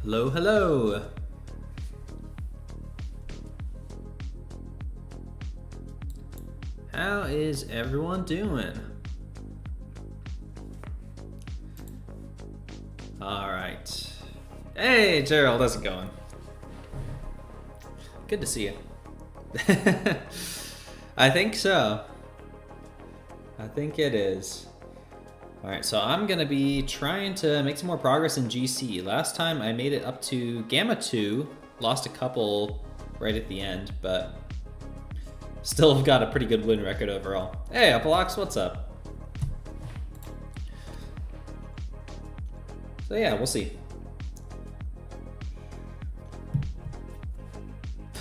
Hello, hello. How is everyone doing? All right. Hey, Gerald, how's it going? Good to see you. I think so. I think it is. All right, so I'm gonna be trying to make some more progress in GC. Last time I made it up to Gamma 2, lost a couple right at the end, but still have got a pretty good win record overall. Hey, Apolox, what's up? So yeah, we'll see.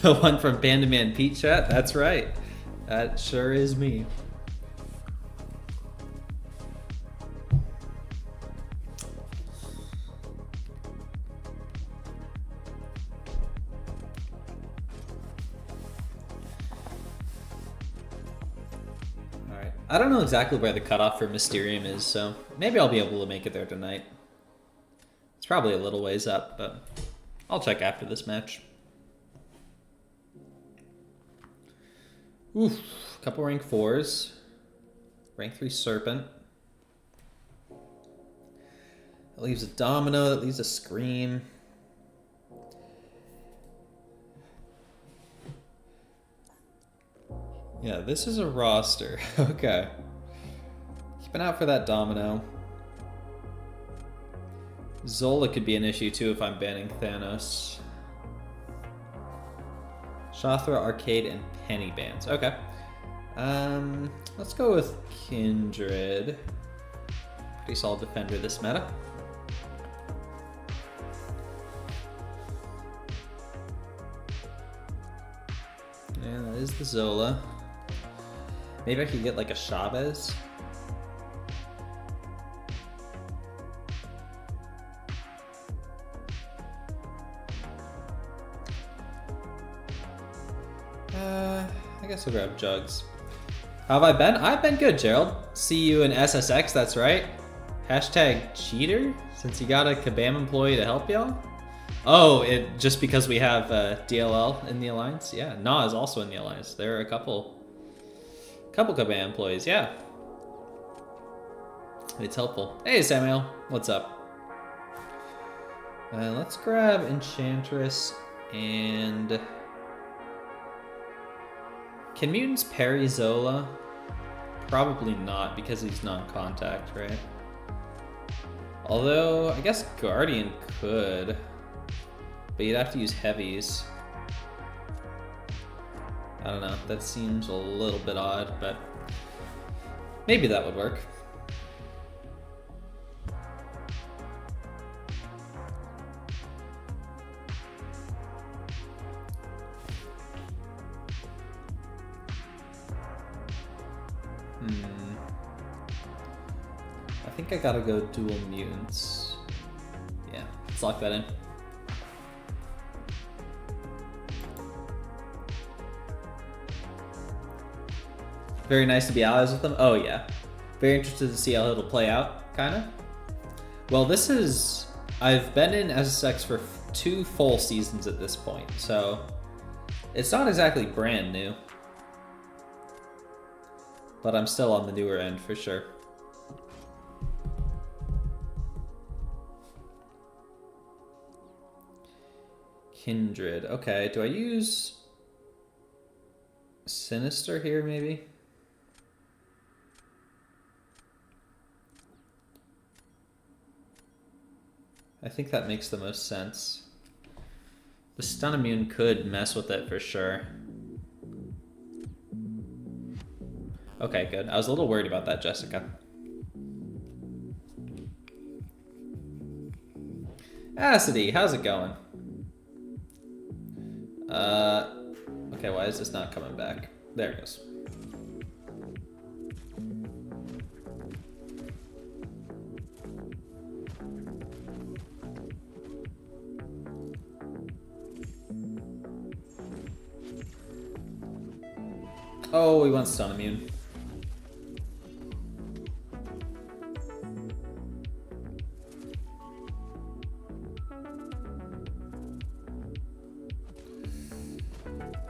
The one from Pandaman Pete chat? That's right. That sure is me. Alright. I don't know exactly where the cutoff for Mysterium is, so maybe I'll be able to make it there tonight. It's probably a little ways up, but I'll check after this match. Oof, couple rank 4s. Rank 3 Serpent. That leaves a Domino, that leaves a Scream. Yeah, this is a roster. Okay. Keep an eye out for that Domino. Zola could be an issue too if I'm banning Thanos. Shothra, Arcade, and Penny bans. Okay. Let's go with Kindred. Pretty solid defender this meta. And that is the Zola. Maybe I could get like a Chavez. I guess I'll grab Jugs. How have I been? I've been good, Gerald. See you in SSX, that's right. Hashtag cheater? Since you got a Kabam employee to help y'all? Oh, just because we have DLL in the Alliance? Yeah, Na is also in the Alliance. There are a couple Kabam employees, yeah. It's helpful. Hey, Samuel, what's up? Let's grab Enchantress and... Can mutants parry Zola? Probably not, because he's non-contact, right? Although, I guess Guardian could. But you'd have to use heavies. I don't know, that seems a little bit odd, but maybe that would work. I think I gotta go dual mutants. Yeah, let's lock that in. Very nice to be allies with them. Oh yeah. Very interested to see how it'll play out, kinda. Well, this is... I've been in SSX for 2 full seasons at this point, so it's not exactly brand new. But I'm still on the newer end for sure. Kindred. Okay, do I use Sinister here maybe? I think that makes the most sense. The stun immune could mess with it for sure. Okay, good. I was a little worried about that, Jessica. Acidy, how's it going? Okay, why is this not coming back? There it goes. Oh, we want stun immune.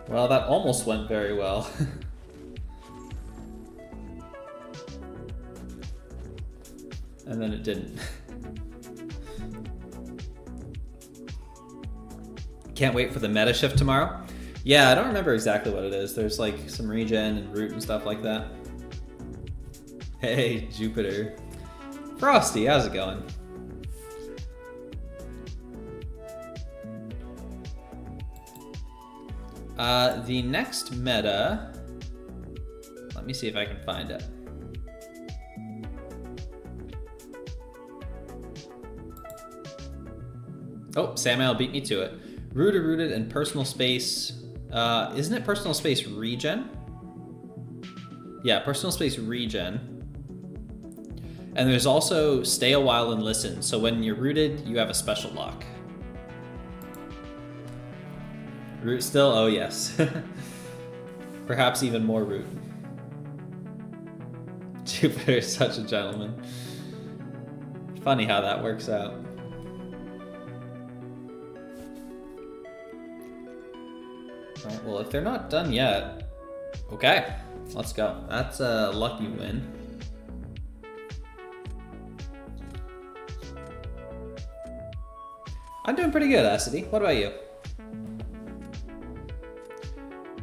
Well, that almost went very well. And then it didn't. Can't wait for the meta shift tomorrow. Yeah, I don't remember exactly what it is. There's like some regen and root and stuff like that. Hey, Jupiter. Frosty, how's it going? The next meta, let me see if I can find it. Oh, Samuel beat me to it. Rooted and personal space. Isn't it personal space regen? Yeah, personal space regen. And there's also stay a while and listen. So when you're rooted, you have a special lock. Root still? Oh, yes. Perhaps even more root. Jupiter is such a gentleman. Funny how that works out. Alright, well, if they're not done yet, okay, let's go. That's a lucky win. I'm doing pretty good, Acity. What about you?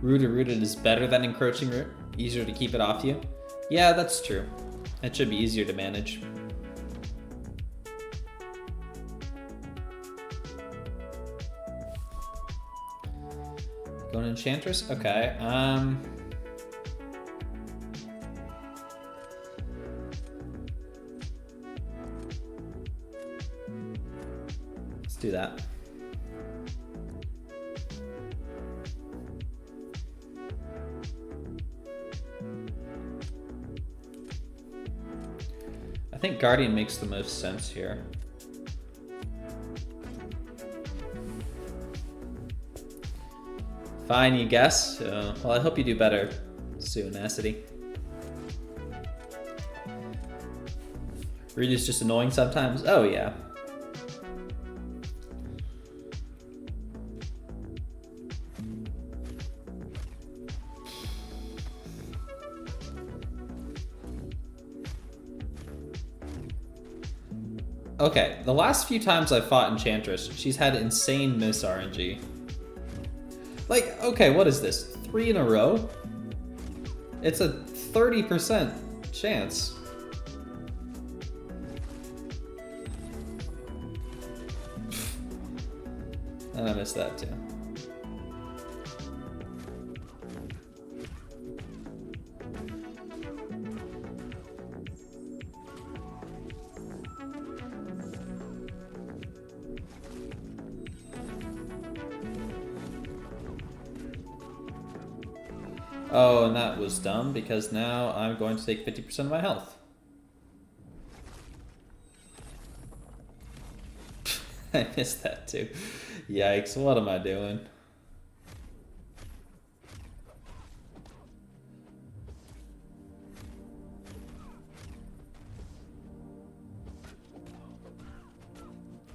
Rooted is better than encroaching root. Easier to keep it off you. Yeah, that's true. It should be easier to manage. Going Enchantress? Okay. Let's do that. I think Guardian makes the most sense here. Fine, you guess. Well, I hope you do better soon, Acity. Root is just annoying sometimes? Oh, yeah. Okay, the last few times I've fought Enchantress, she's had insane miss RNG. Like, okay, what is this? 3 in a row? It's a 30% chance. And I missed that too. Oh, and that was dumb because now I'm going to take 50% of my health. I missed that too. Yikes, what am I doing?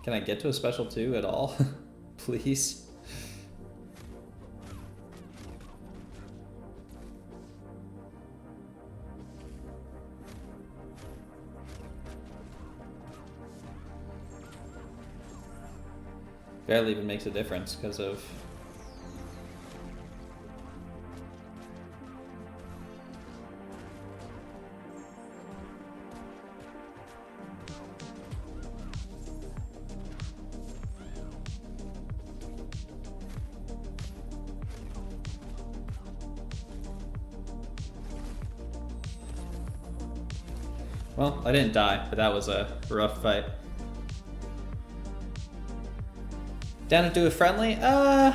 Can I get to a special 2 at all? Please? Barely even makes a difference because of... Well, I didn't die, but that was a rough fight. Down to do a friendly? I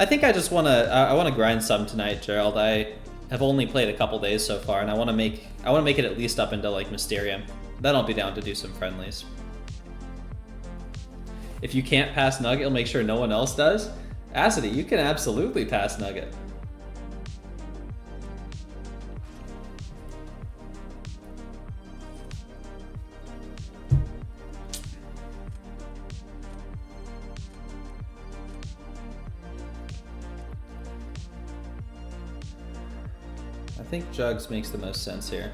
think I just I wanna grind some tonight, Gerald. I have only played a couple days so far, and I wanna make it at least up into like Mysterium. Then I'll be down to do some friendlies. If you can't pass Nugget, you'll make sure no one else does. Acity, you can absolutely pass Nugget. I think Jugs makes the most sense here.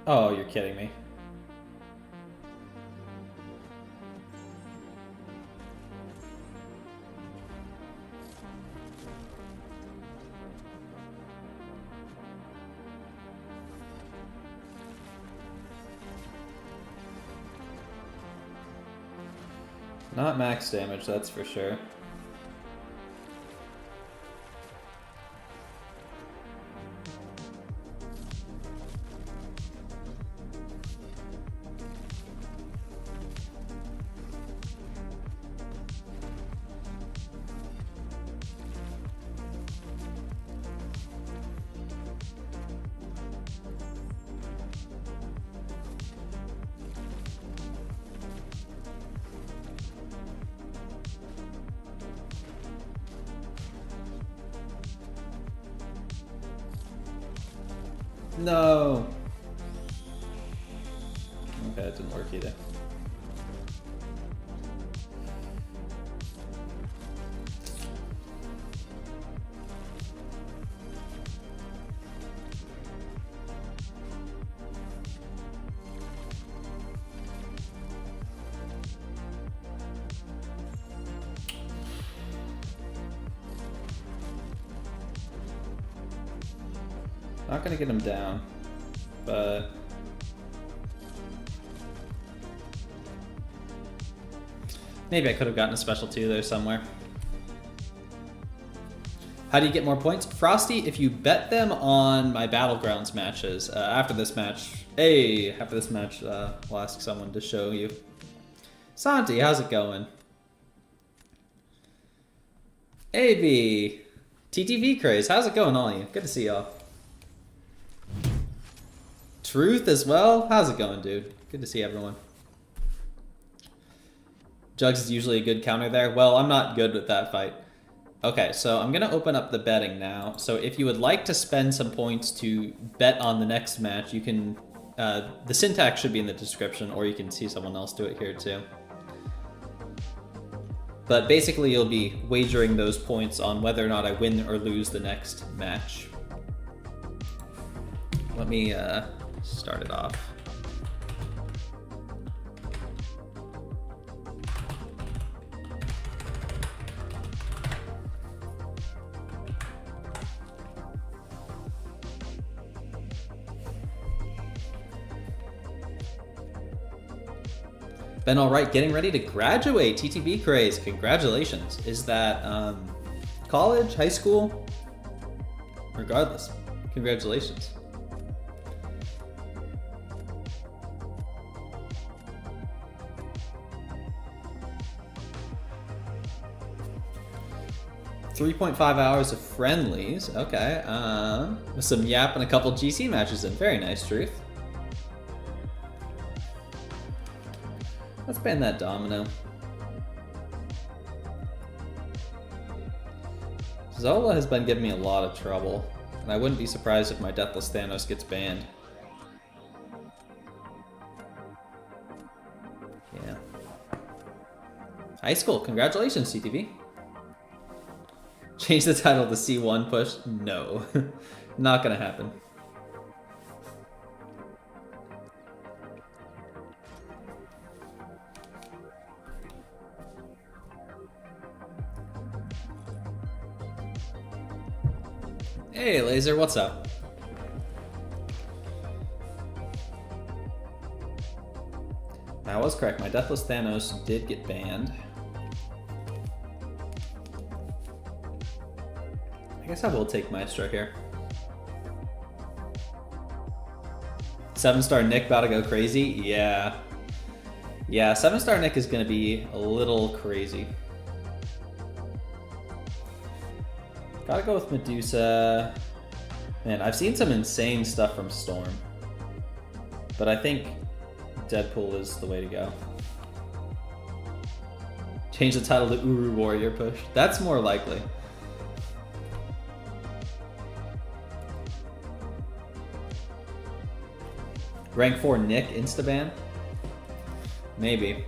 Oh, you're kidding me. Not max damage, that's for sure. No. Okay, it didn't work either. Not gonna get him down, but maybe I could have gotten a special 2 there somewhere. How do you get more points? Frosty, if you bet them on my Battlegrounds matches, after this match, we'll ask someone to show you. Santi, how's it going? AB, TTV Craze, how's it going, all of you? Good to see y'all. Truth as well? How's it going, dude? Good to see everyone. Jugs is usually a good counter there. Well, I'm not good with that fight. Okay, so I'm going to open up the betting now. So if you would like to spend some points to bet on the next match, you can... the syntax should be in the description, or you can see someone else do it here too. But basically, you'll be wagering those points on whether or not I win or lose the next match. Let me... start it off. Been all right, getting ready to graduate. TTV Craze, congratulations. Is that college, high school? Regardless, congratulations. .5 hours of friendlies, okay. With some Yap and a couple GC matches in. Very nice, Truth. Let's ban that Domino. Zola has been giving me a lot of trouble, and I wouldn't be surprised if my DeathlessThanos gets banned. Yeah. High school, congratulations, CTV. Change the title to C1 push? No. Not gonna happen. Hey, Laser, what's up? I was correct, my DeathlessThanos did get banned. I guess I will take Maestro here. 7-star Nick about to go crazy? Yeah. Yeah, 7-star Nick is gonna be a little crazy. Gotta go with Medusa. Man, I've seen some insane stuff from Storm. But I think Deadpool is the way to go. Change the title to Uru Warrior Push. That's more likely. Rank 4 Nick Instaban? Maybe.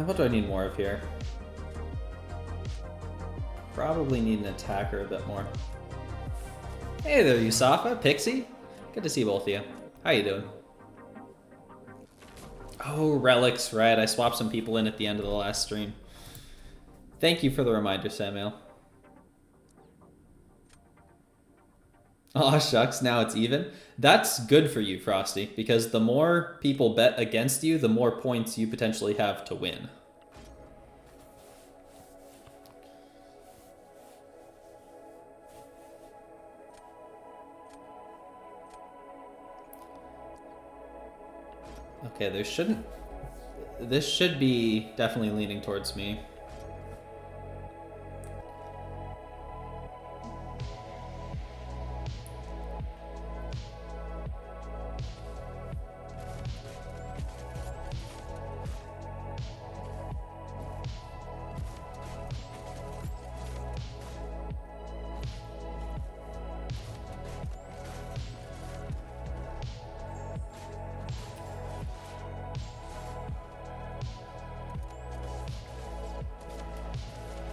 What do I need more of here? Probably need an attacker a bit more. Hey there, Yusafa, Pixie. Good to see both of you. How you doing? Oh, relics, right. I swapped some people in at the end of the last stream. Thank you for the reminder, Samuel. Aw, shucks, now it's even. That's good for you, Frosty, because the more people bet against you, the more points you potentially have to win. Okay, there shouldn't... This should be definitely leaning towards me.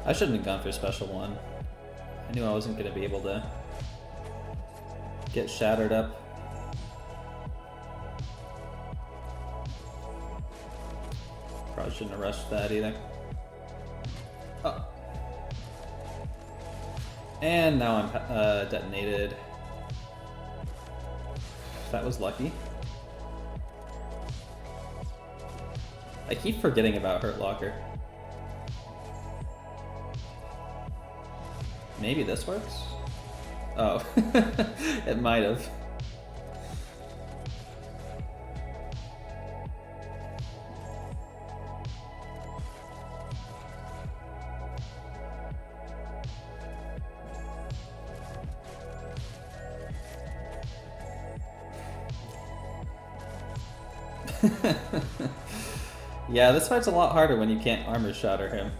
I shouldn't have gone for a special one. I knew I wasn't going to be able to get shattered up. Probably shouldn't have rushed that either. Oh. And now I'm detonated. That was lucky. I keep forgetting about Hurt Locker. Maybe this works? Oh, it might have. Yeah, this fight's a lot harder when you can't armor shatter him.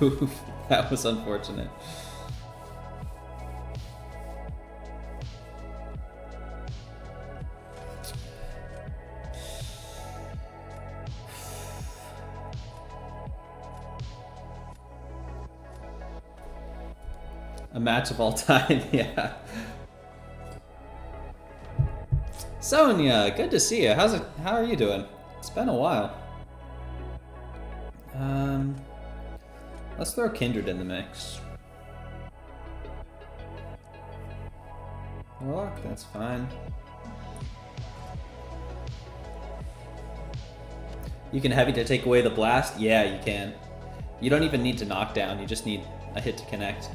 Oof, that was unfortunate. A match of all time, yeah. Sonia, good to see you. How are you doing? It's been a while. Let's throw Kindred in the mix. Warlock, that's fine. You can heavy to take away the blast? Yeah, you can. You don't even need to knock down, you just need a hit to connect.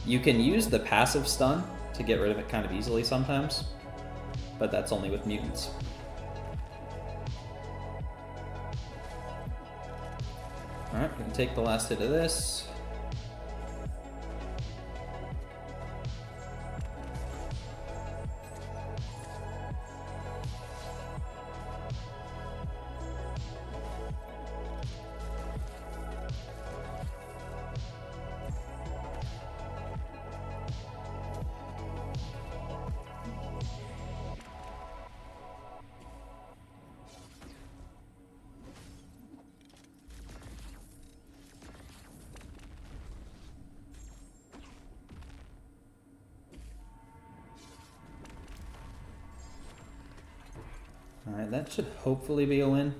You can use the passive stun to get rid of it kind of easily sometimes, but that's only with mutants. Alright, gonna take the last hit of this. Alright, that should hopefully be a win.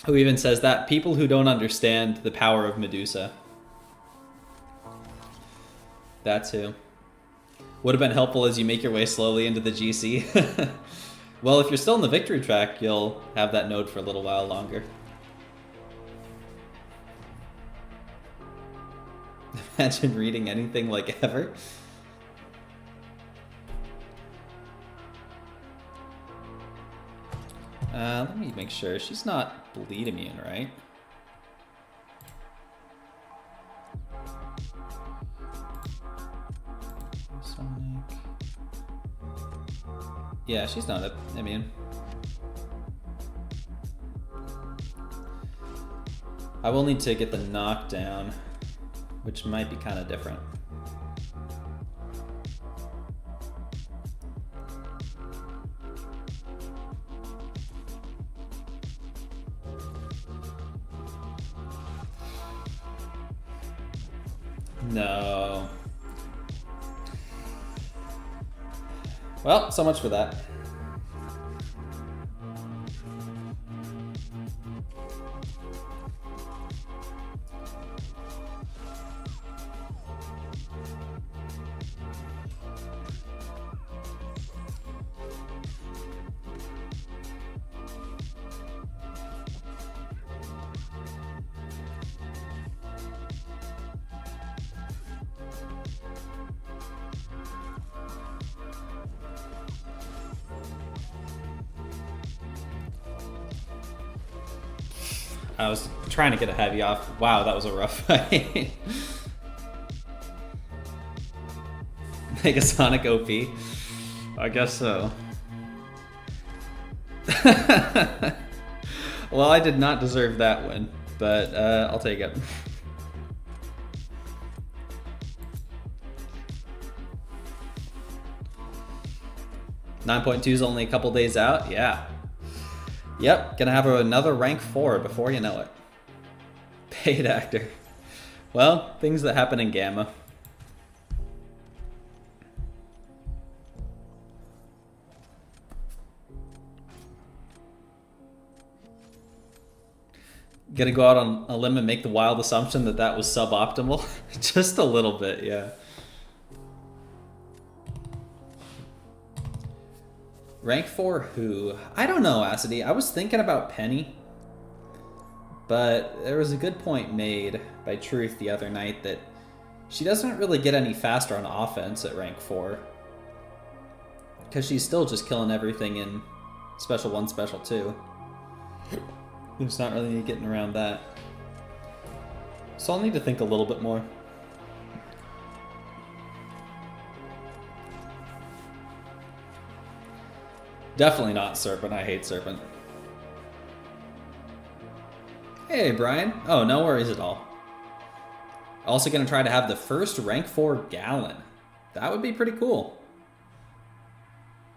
Who even says that? People who don't understand the power of Medusa. That's who. Would have been helpful as you make your way slowly into the GC. Well, if you're still in the victory track, you'll have that node for a little while longer. Imagine reading anything like ever. Let me make sure. She's not bleed immune, right? Sonic. Yeah, she's not immune. I will need to get the knockdown, which might be kind of different. No. Well, so much for that. I was trying to get a heavy off. Wow, that was a rough fight. Megasonic OP? I guess so. Well, I did not deserve that win, but I'll take it. .2 is only a couple days out? Yeah. Yep, gonna have another rank 4 before you know it. Paid actor. Well, things that happen in Gamma. Gonna go out on a limb and make the wild assumption that that was suboptimal? Just a little bit, yeah. Rank 4 who? I don't know, Acidy. I was thinking about Penny. But there was a good point made by Truth the other night that she doesn't really get any faster on offense at rank 4. Because she's still just killing everything in Special 1, Special 2. There's not really getting around that. So I'll need to think a little bit more. Definitely not Serpent. I hate Serpent. Hey, Brian. Oh, no worries at all. Also going to try to have the first rank 4 Gallon. That would be pretty cool.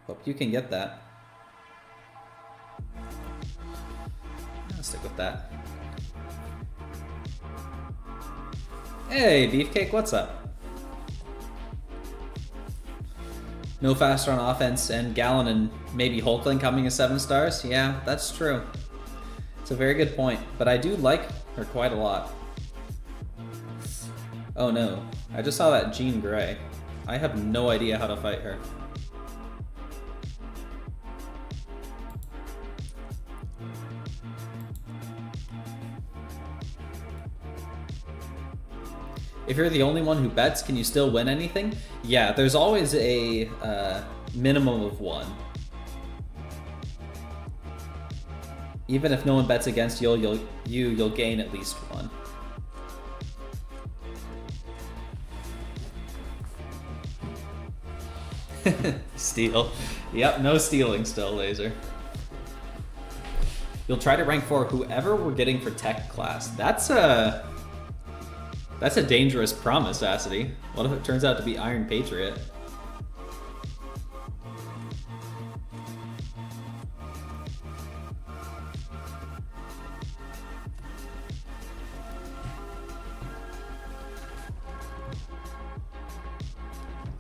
Hope you can get that. I'll stick with that. Hey, Beefcake, what's up? No faster on offense, and Gallon and maybe Hulkling coming as 7 stars? Yeah, that's true. It's a very good point, but I do like her quite a lot. Oh no, I just saw that Jean Grey. I have no idea how to fight her. If you're the only one who bets, can you still win anything? Yeah, there's always a minimum of 1. Even if no one bets against you, you'll gain at least 1. Steal. Yep, no stealing still, Laser. You'll try to rank 4 whoever we're getting for tech class. That's a dangerous promise, Acidy. What if it turns out to be Iron Patriot?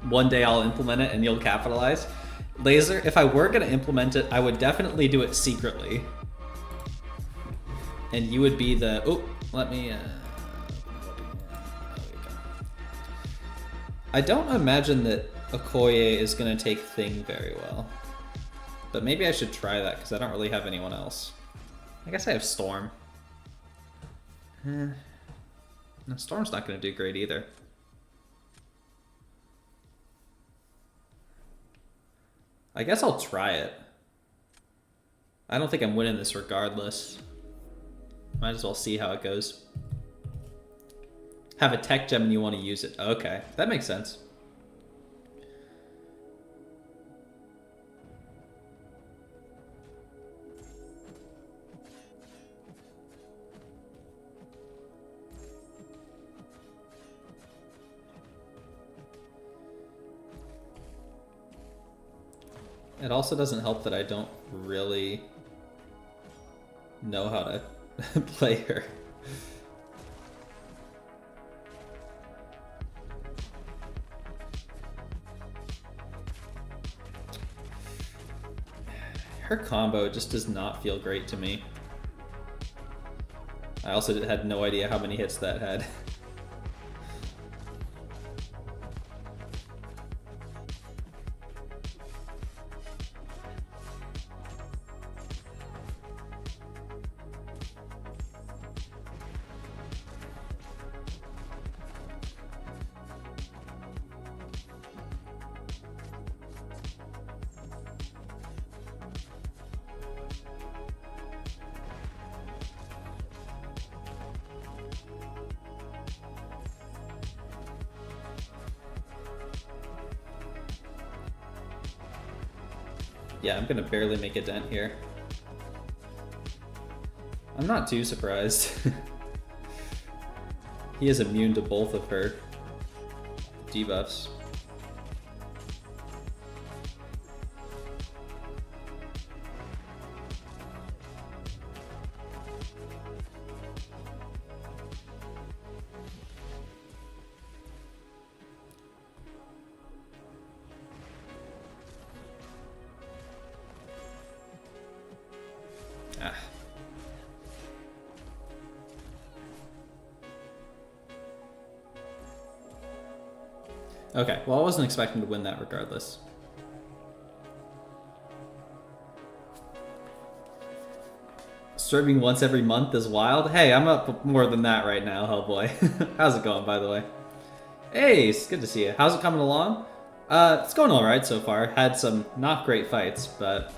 One day I'll implement it and you'll capitalize. Laser, if I were going to implement it, I would definitely do it secretly. And you would be the... Oh, let me... I don't imagine that Okoye is going to take Thing very well. But maybe I should try that, because I don't really have anyone else. I guess I have Storm. No, Storm's not going to do great either. I guess I'll try it. I don't think I'm winning this regardless. Might as well see how it goes. Have a tech gem and you want to use it. Okay, that makes sense. It also doesn't help that I don't really know how to play her. Her combo just does not feel great to me. I also had no idea how many hits that had. Yeah, I'm gonna barely make a dent here. I'm not too surprised. He is immune to both of her debuffs. Okay, well I wasn't expecting to win that regardless. Streaming once every month is wild. Hey, I'm up more than that right now, Hellboy. How's it going, by the way? Hey, it's good to see you. How's it coming along? It's going alright so far. Had some not great fights, but...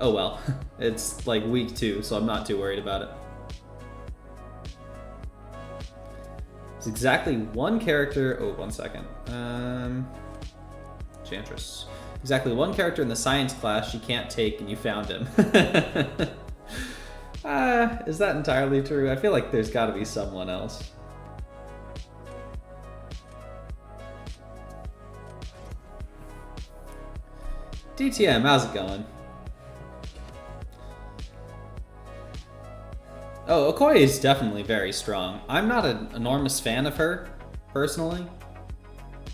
oh well. It's like week 2, so I'm not too worried about it. It's exactly one character. Oh, 1 second. Enchantress. Exactly one character in the science class she can't take, and you found him. Is that entirely true? I feel like there's got to be someone else. DTM, how's it going? Oh, Okoye is definitely very strong. I'm not an enormous fan of her, personally.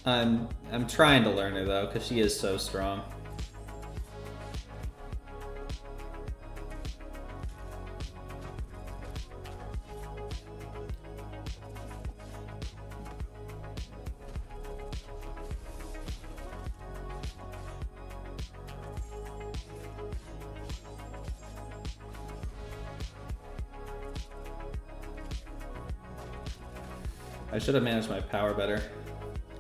I'm trying to learn her, though, because she is so strong. I should have managed my power better.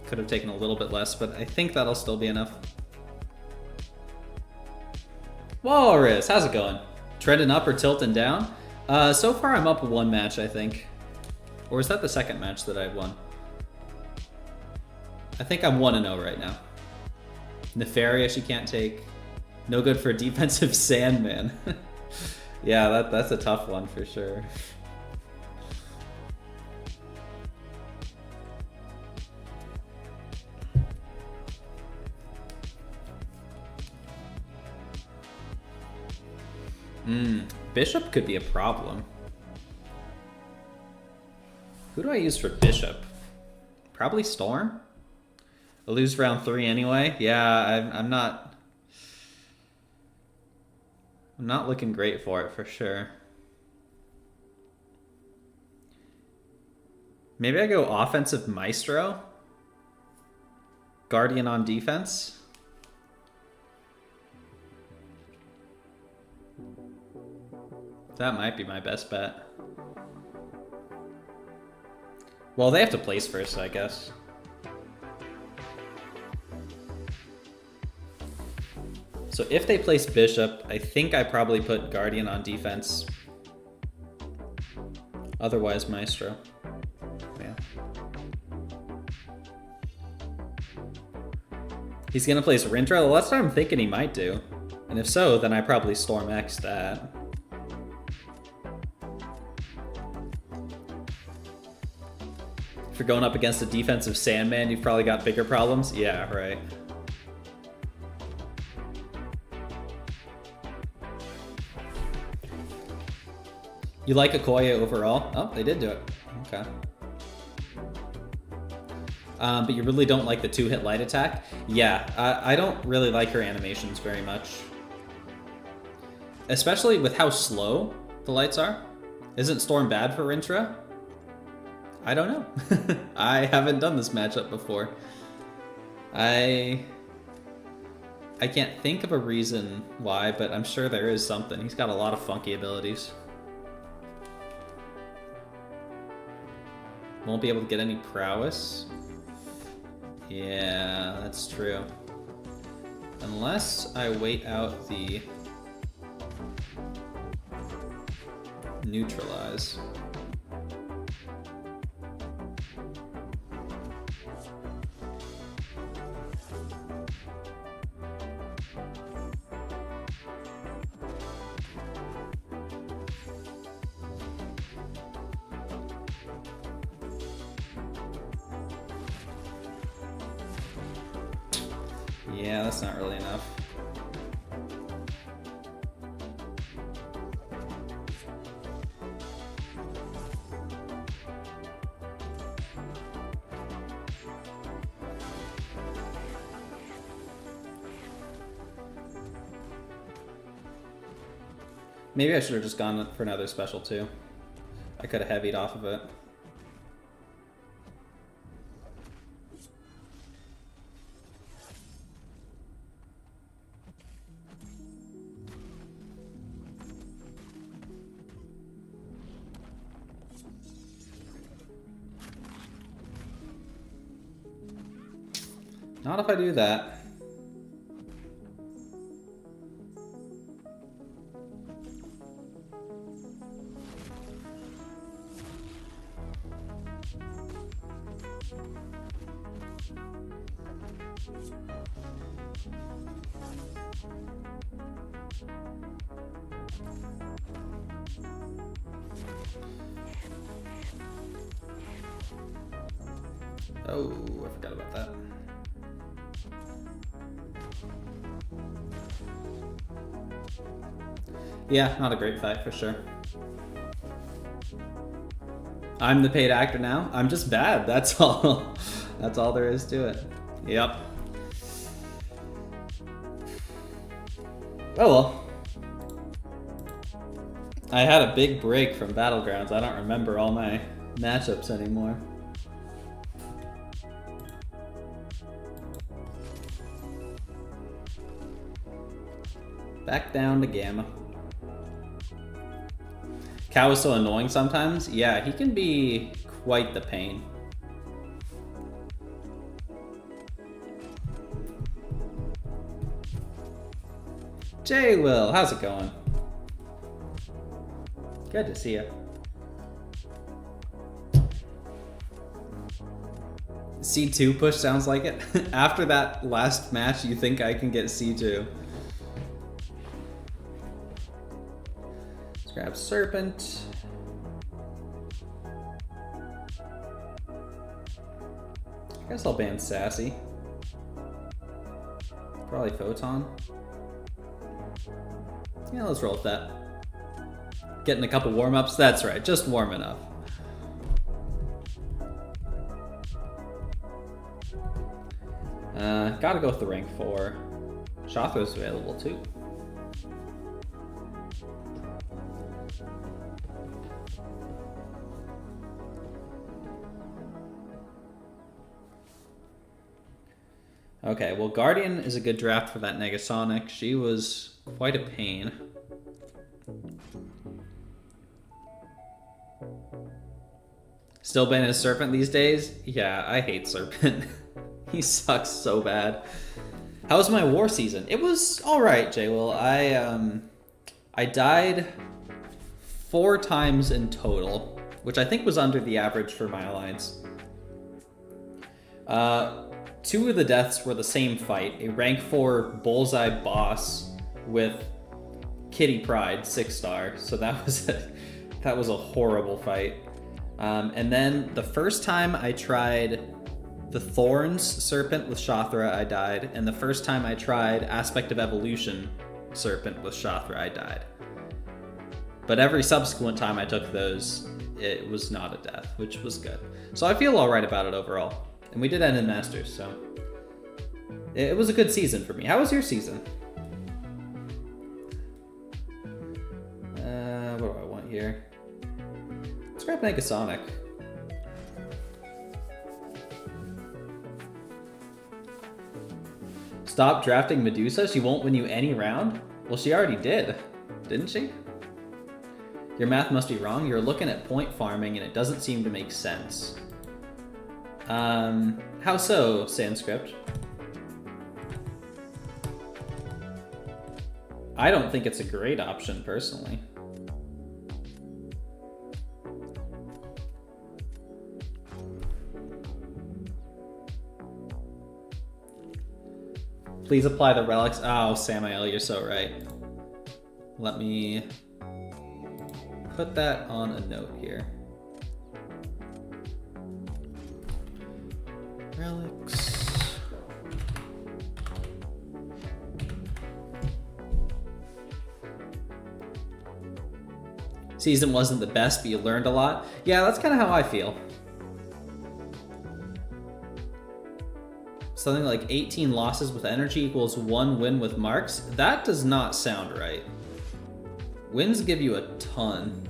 Could have taken a little bit less, but I think that'll still be enough. Walrus, how's it going? Trending up or tilting down? So far I'm up 1 match, I think. Or is that the second match that I've won? I think I'm 1-0 right now. Nefarious you can't take. No good for a defensive Sandman. Yeah, that's a tough one for sure. Bishop could be a problem. Who do I use for Bishop? Probably Storm? I'll lose round 3 anyway. Yeah, I'm not looking great for it for sure. Maybe I go offensive Maestro? Guardian on defense? That might be my best bet. Well, they have to place first, I guess. So if they place Bishop, I think I probably put Guardian on defense. Otherwise, Maestro. Yeah. He's gonna place Rintra? Well, that's what I'm thinking he might do. And if so, then I probably Storm X that. If you're going up against a defensive Sandman, you've probably got bigger problems. Yeah, right. You like Okoye overall? Oh, they did do it. Okay. But you really don't like the 2-hit light attack? Yeah, I don't really like her animations very much. Especially with how slow the lights are. Isn't Storm bad for Rintra? I don't know. I haven't done this matchup before. I can't think of a reason why, but I'm sure there is something. He's got a lot of funky abilities. Won't be able to get any prowess. Yeah, that's true. Unless I wait out the neutralize. Yeah, that's not really enough. Maybe I should have just gone for another special too. I could have heavied off of it. Not if I do that. Oh, I forgot about that. Yeah, not a great fight for sure. I'm the paid actor now. I'm just bad, that's all. That's all there is to it. Yep. Oh well. I had a big break from Battlegrounds. I don't remember all my matchups anymore. Back down to Gamma. Cow is so annoying sometimes. Yeah, he can be quite the pain. Jay Will, how's it going? Good to see you. C2 push sounds like it. After that last match, you think I can get C2. Let's grab Serpent. I guess I'll ban Sassy. Probably Photon. Yeah, let's roll with that. Getting a couple warm-ups? That's right, just warming up. Gotta go with the rank 4. Shothra's available too. Okay, well Guardian is a good draft for that Negasonic. She was quite a pain. Still banning Serpent these days? Yeah, I hate Serpent. He sucks so bad. How was my war season? It was all right, J-Will. I died 4 times in total, which I think was under the average for my alliance. 2 of the deaths were the same fight, a rank 4 bullseye boss with Kitty Pride 6-star. So that was a horrible fight. And then the first time I tried the Thorns Serpent with Shothra, I died. And the first time I tried Aspect of Evolution Serpent with Shothra, I died. But every subsequent time I took those, it was not a death, which was good. So I feel all right about it overall. And we did end in Masters, so it was a good season for me. How was your season? What do I want here? Let's grab Negasonic. Stop drafting Medusa? She won't win you any round? Well, she already did, didn't she? Your math must be wrong. You're looking at point farming and it doesn't seem to make sense. How so, Sanskrit? I don't think it's a great option, personally. Please apply the relics. Oh, Samael, you're so right. Let me put that on a note here. Relics. Season wasn't the best, but you learned a lot. Yeah, that's kind of how I feel. Something like 18 losses with energy equals 1 win with marks. That does not sound right. Wins give you a ton.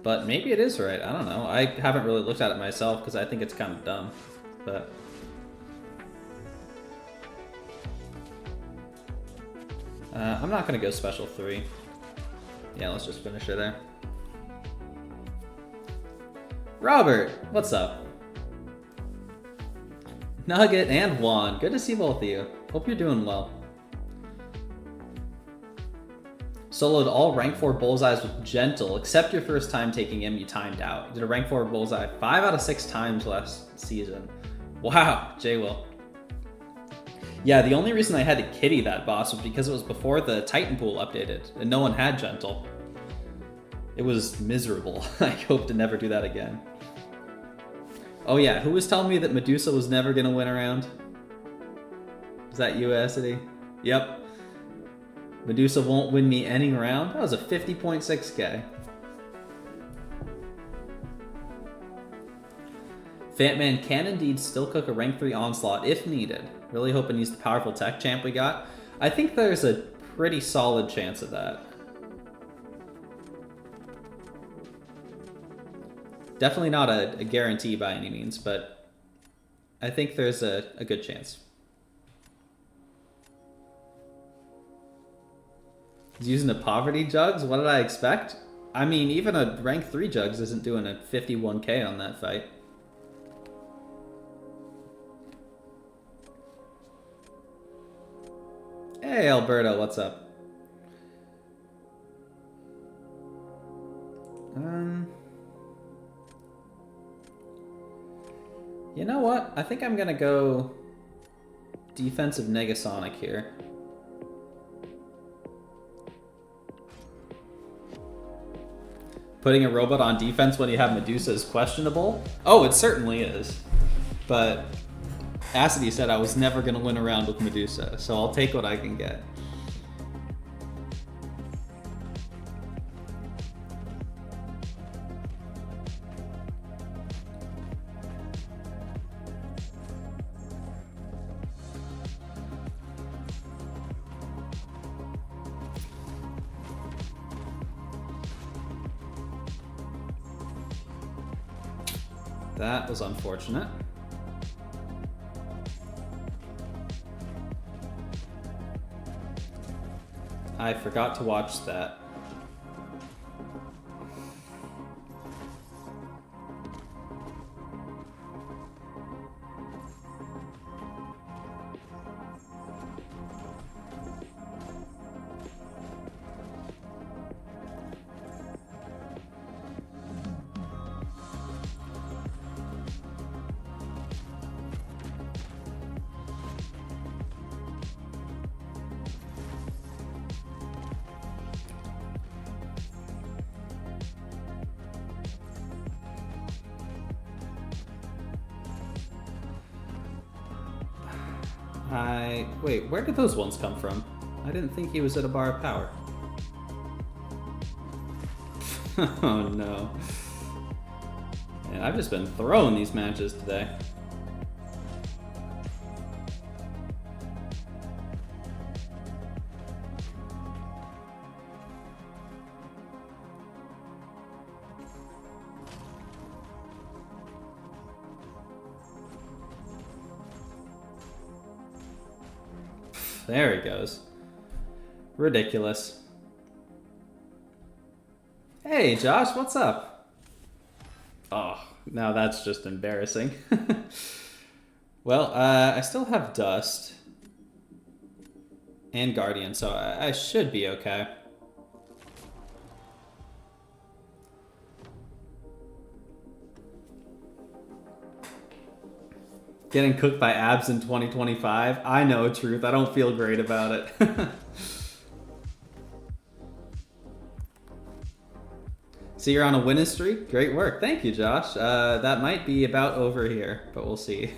But maybe it is right. I don't know. I haven't really looked at it myself because I think it's kind of dumb. But I'm not going to go special 3. Yeah, let's just finish her there. Robert, what's up? Nugget and Juan, good to see both of you. Hope you're doing well. Soloed all rank 4 bullseyes with Gentle, except your first time taking him, you timed out. You did a rank 4 bullseye 5 out of 6 times last season. Wow, J-Will. Yeah, the only reason I had to kitty that boss was because it was before the Titan pool updated, and no one had Gentle. It was miserable. I hope to never do that again. Oh yeah, who was telling me that Medusa was never gonna win a round? Is that you, Acity? Yep. Medusa won't win me any round? That was a 50.6k. Fatman can indeed still cook a rank 3 onslaught if needed. Really hoping he's the powerful tech champ we got. I think there's a pretty solid chance of that. Definitely not a guarantee by any means, but I think there's a good chance. He's using a poverty jugs? What did I expect? I mean, even a rank 3 jugs isn't doing a 51k on that fight. Hey, Alberto, what's up? You know what? I think I'm gonna go defensive Negasonic here. Putting a robot on defense when you have Medusa is questionable? Oh, it certainly is. But Acity said I was never going to win a round with Medusa, so I'll take what I can get. That was unfortunate. I forgot to watch that. Wait, where did those ones come from? I didn't think he was at a bar of power. Oh no. Man, I've just been throwing these matches today. There he goes. Ridiculous. Hey, Josh, what's up? Oh, now that's just embarrassing. Well, I still have Dust and Guardian, so I should be okay. Getting cooked by abs in 2025? I know, truth. I don't feel great about it. So you're on a winning streak? Great work. Thank you, Josh. That might be about over here, but we'll see.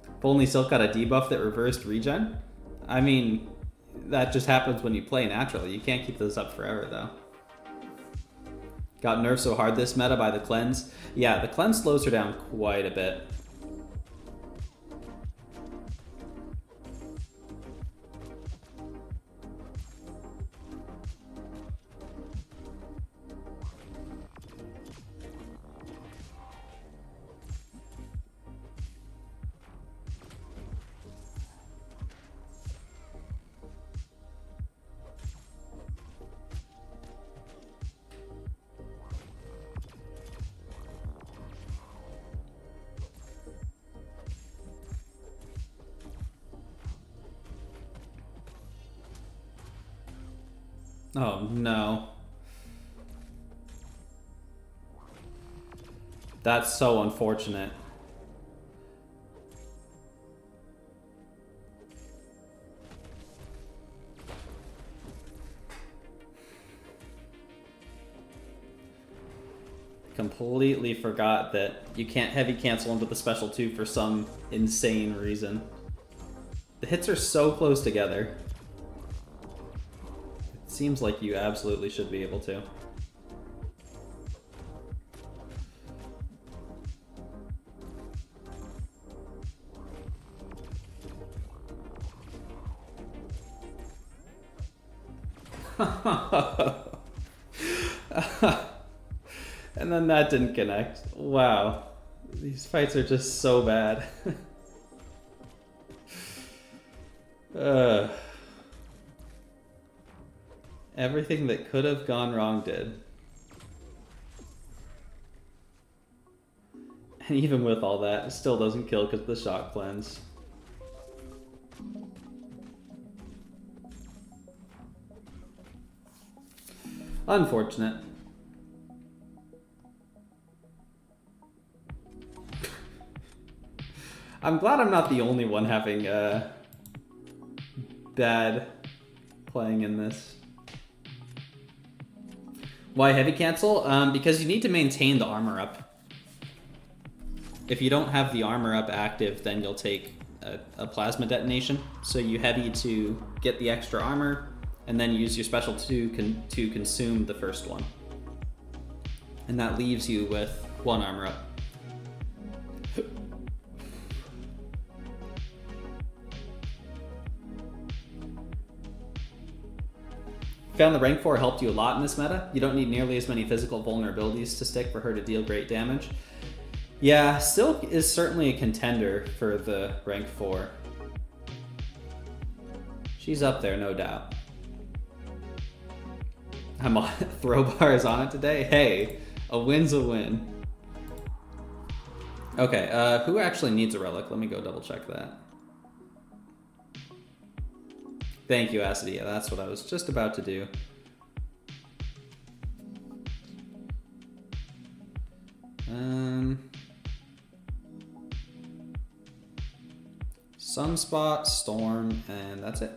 If only Silk got a debuff that reversed regen? I mean, that just happens when you play natural. You can't keep those up forever, though. Got nerfed so hard this meta by the cleanse. Yeah, the cleanse slows her down quite a bit. Oh no. That's so unfortunate. Completely forgot that you can't heavy cancel into the special 2 for some insane reason. The hits are so close together. Seems like you absolutely should be able to. And then that didn't connect. Wow. These fights are just so bad. Everything that could have gone wrong did. And even with all that, it still doesn't kill because of the shock cleanse. Unfortunate. I'm glad I'm not the only one having bad playing in this. Why heavy cancel? Because you need to maintain the armor up. If you don't have the armor up active, then you'll take a plasma detonation. So you heavy to get the extra armor, and then use your special 2 to consume the first one. And that leaves you with 1 armor up. found the rank 4 helped you a lot in this meta. You don't need nearly as many physical vulnerabilities to stick for her to deal great damage. Yeah, Silk is certainly a contender for the rank 4. She's up there, no doubt. I'm on Throwbar is on it today. Hey, a win's a win. Okay, who actually needs a relic? Let me go double check that. Thank you, SadHela. That's what I was just about to do. Sunspot, Storm, and that's it.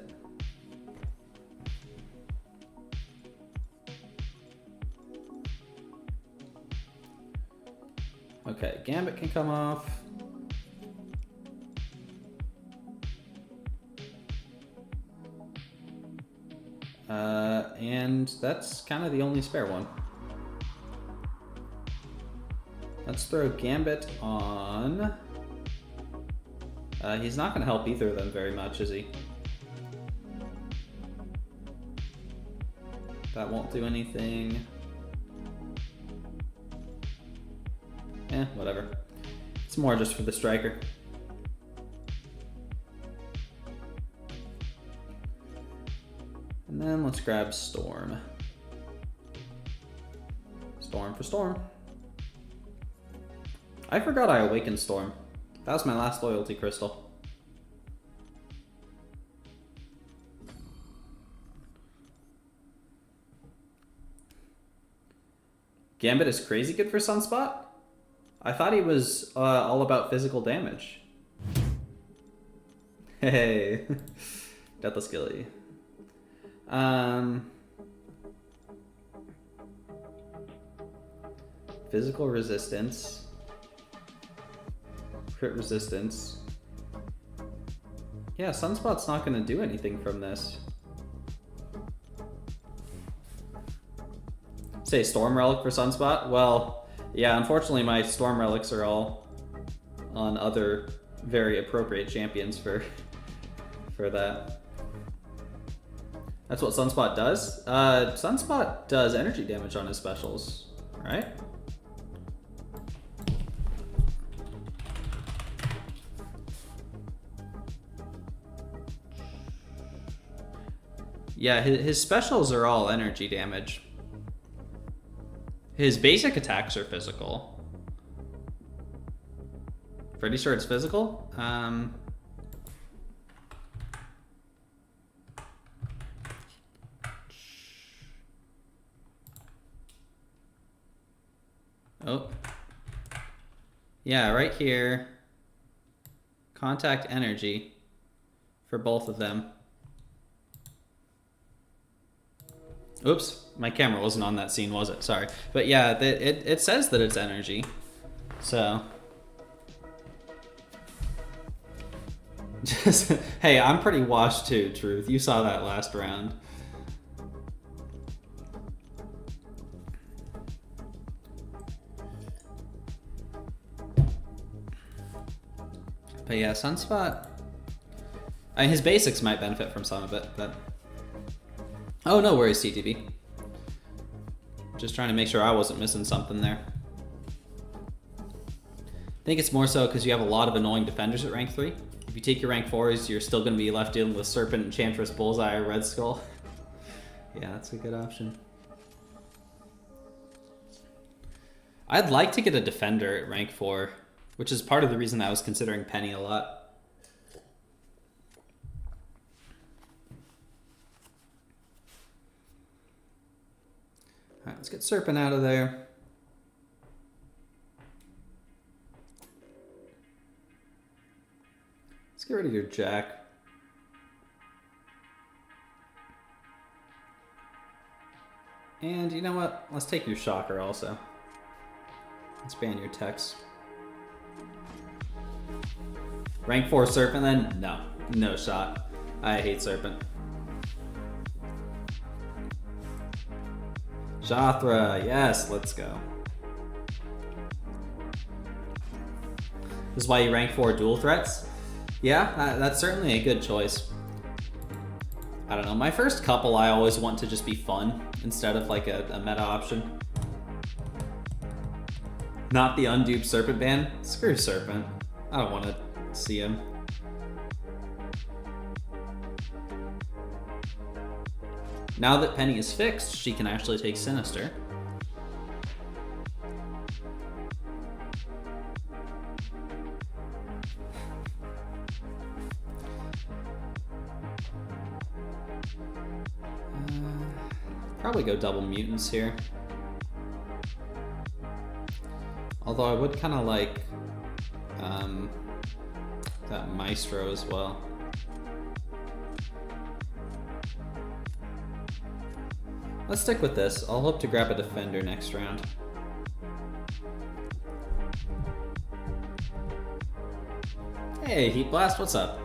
Okay, Gambit can come off. And that's kind of the only spare one. Let's throw Gambit on. He's not going to help either of them very much, is he? That won't do anything. Whatever. It's more just for the striker. And then let's grab Storm. Storm for Storm. I forgot I awakened Storm. That was my last loyalty crystal. Gambit is crazy good for Sunspot? I thought he was all about physical damage. Hey, DeathlessGuilly. Physical resistance. Crit resistance. Yeah, Sunspot's not going to do anything from this. Say Storm Relic for Sunspot? Well, yeah, unfortunately my Storm Relics are all on other very appropriate champions for that. That's what Sunspot does? Sunspot does energy damage on his specials, right? Yeah, his specials are all energy damage. His basic attacks are physical. Pretty sure it's physical. Oh. Yeah, right here. Contact energy for both of them. Oops, my camera wasn't on that scene, was it? Sorry. But yeah, it says that it's energy. So. Just, hey, I'm pretty washed too, Truth. You saw that last round. But yeah, Sunspot. I mean, his basics might benefit from some of it, but. Oh, no worries, CTV. Just trying to make sure I wasn't missing something there. I think it's more so because you have a lot of annoying defenders at rank 3. If you take your rank 4s, you're still going to be left dealing with Serpent, Enchantress, Bullseye, or Red Skull. Yeah, that's a good option. I'd like to get a defender at rank 4, which is part of the reason I was considering Penny a lot. Alright, let's get Serpent out of there. Let's get rid of your Jack. And you know what? Let's take your Shocker also. Let's ban your Tex. Rank 4 Serpent then? No. No shot. I hate Serpent. Jathra, yes, let's go. This is why you rank 4 dual threats? Yeah, that's certainly a good choice. I don't know. My first couple, I always want to just be fun instead of like a meta option. Not the unduped Serpent ban. Screw Serpent. I don't want to see him. Now that Penny is fixed, she can actually take Sinister. Probably go double mutants here. Although I would kind of like that Maestro as well. Let's stick with this. I'll hope to grab a Defender next round. Hey, Heat Blast, what's up?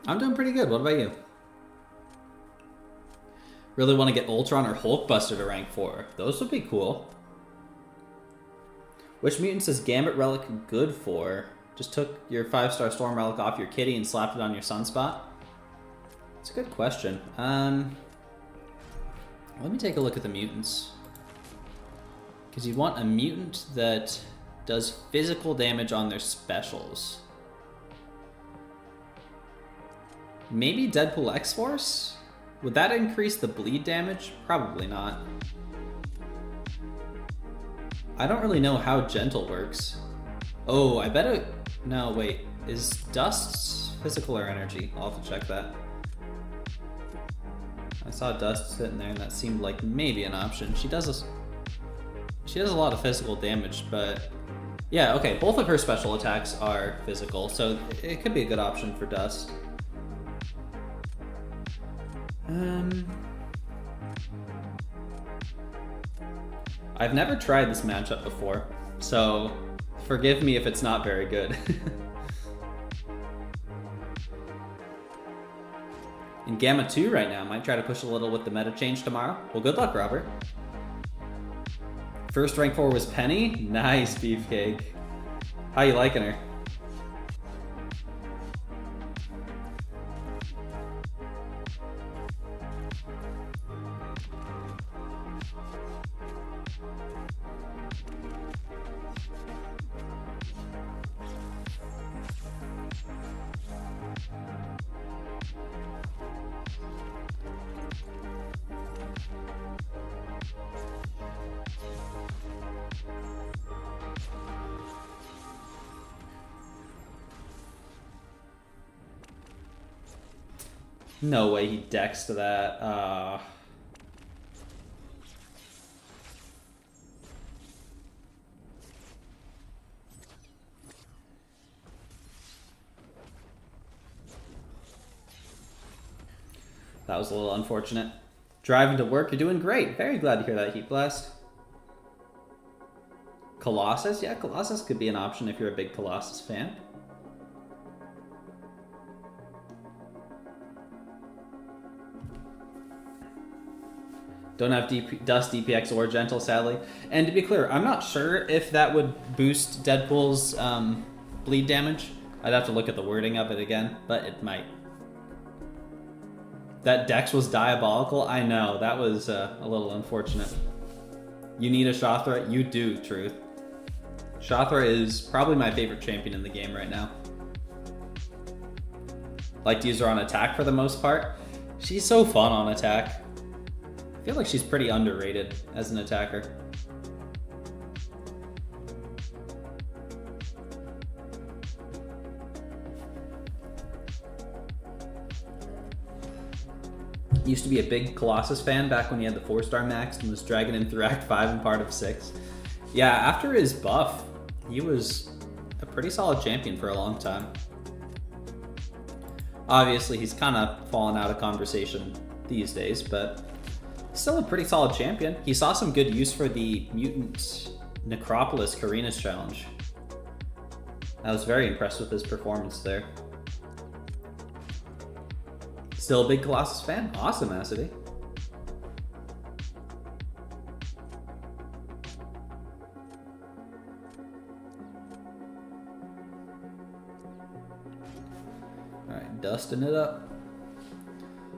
I'm doing pretty good. What about you? Really want to get Ultron or Hulkbuster to rank 4. Those would be cool. Which mutants is Gambit Relic good for? Just took your 5-star Storm Relic off your kitty and slapped it on your Sunspot? It's a good question. Let me take a look at the mutants. Because you want a mutant that does physical damage on their specials. Maybe Deadpool X-Force? Would that increase the bleed damage? Probably not. I don't really know how Gentle works. Oh, I bet it... No, wait. Is Dust physical or energy? I'll have to check that. I saw Dust sitting there and that seemed like maybe an option. She does a lot of physical damage, but... Yeah, okay, both of her special attacks are physical, so it could be a good option for Dust. I've never tried this matchup before, so forgive me if it's not very good. In Gamma 2 right now, might try to push a little with the meta change tomorrow. Well, good luck, Robert. First rank 4 was Penny. Nice, Beefcake. How you liking her? No way he decks to that. That was a little unfortunate. Driving to work, you're doing great. Very glad to hear that, Heat Blast. Colossus? Yeah, Colossus could be an option if you're a big Colossus fan. Don't have Dust, DPX, or Gentle, sadly. And to be clear, I'm not sure if that would boost Deadpool's bleed damage. I'd have to look at the wording of it again, but it might. That Dex was diabolical? I know, that was a little unfortunate. You need a Shothra? You do, Truth. Shothra is probably my favorite champion in the game right now. Like to use her on attack for the most part. She's so fun on attack. I feel like she's pretty underrated as an attacker. Used to be a big Colossus fan back when he had the 4-star maxed and was dragging him through Act 5 and part of 6. Yeah, after his buff, he was a pretty solid champion for a long time. Obviously, he's kind of fallen out of conversation these days, but still a pretty solid champion. He saw some good use for the Mutant Necropolis Karina's challenge. I was very impressed with his performance there. Still a big Colossus fan? Awesome, Acidy. dusting it up.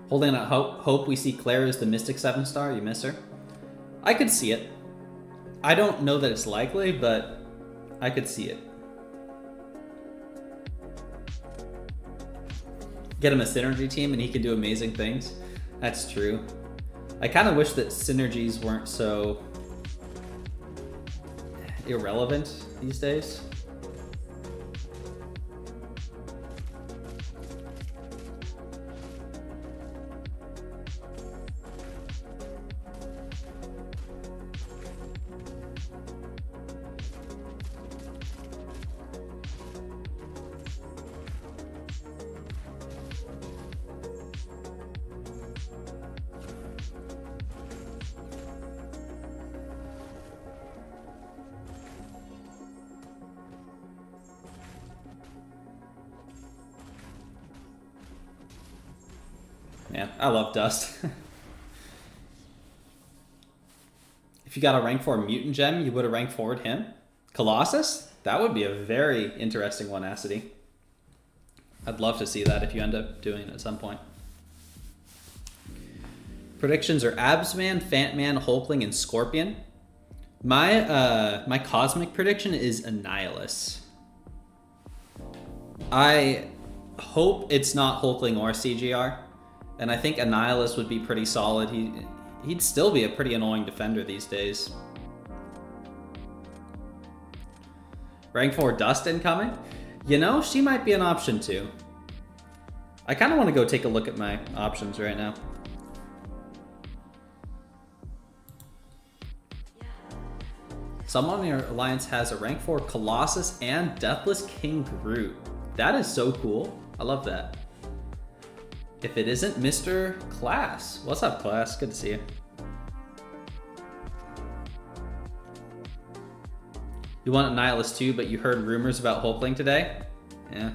Holding out hope we see Claire as the Mystic 7-star. You miss her? I could see it. I don't know that it's likely, but I could see it. Get him a synergy team and he can do amazing things. That's true. I kind of wish that synergies weren't so irrelevant these days. Man, I love Dust. If you got a rank 4 mutant gem, you would have rank 4'd him? Colossus? That would be a very interesting one, Acity. I'd love to see that if you end up doing it at some point. Predictions are Absman, Fantman, Hulkling, and Scorpion. My cosmic prediction is Annihilus. I hope it's not Hulkling or CGR. And I think Annihilus would be pretty solid. He'd still be a pretty annoying defender these days. Rank 4 Dust incoming? You know, she might be an option too. I kind of want to go take a look at my options right now. Someone in your alliance has a rank 4 Colossus and Deathless King Groot. That is so cool. I love that. If it isn't Mr. Class. What's up, Class? Good to see you. You want Annihilus too, but you heard rumors about Hulkling today? Yeah.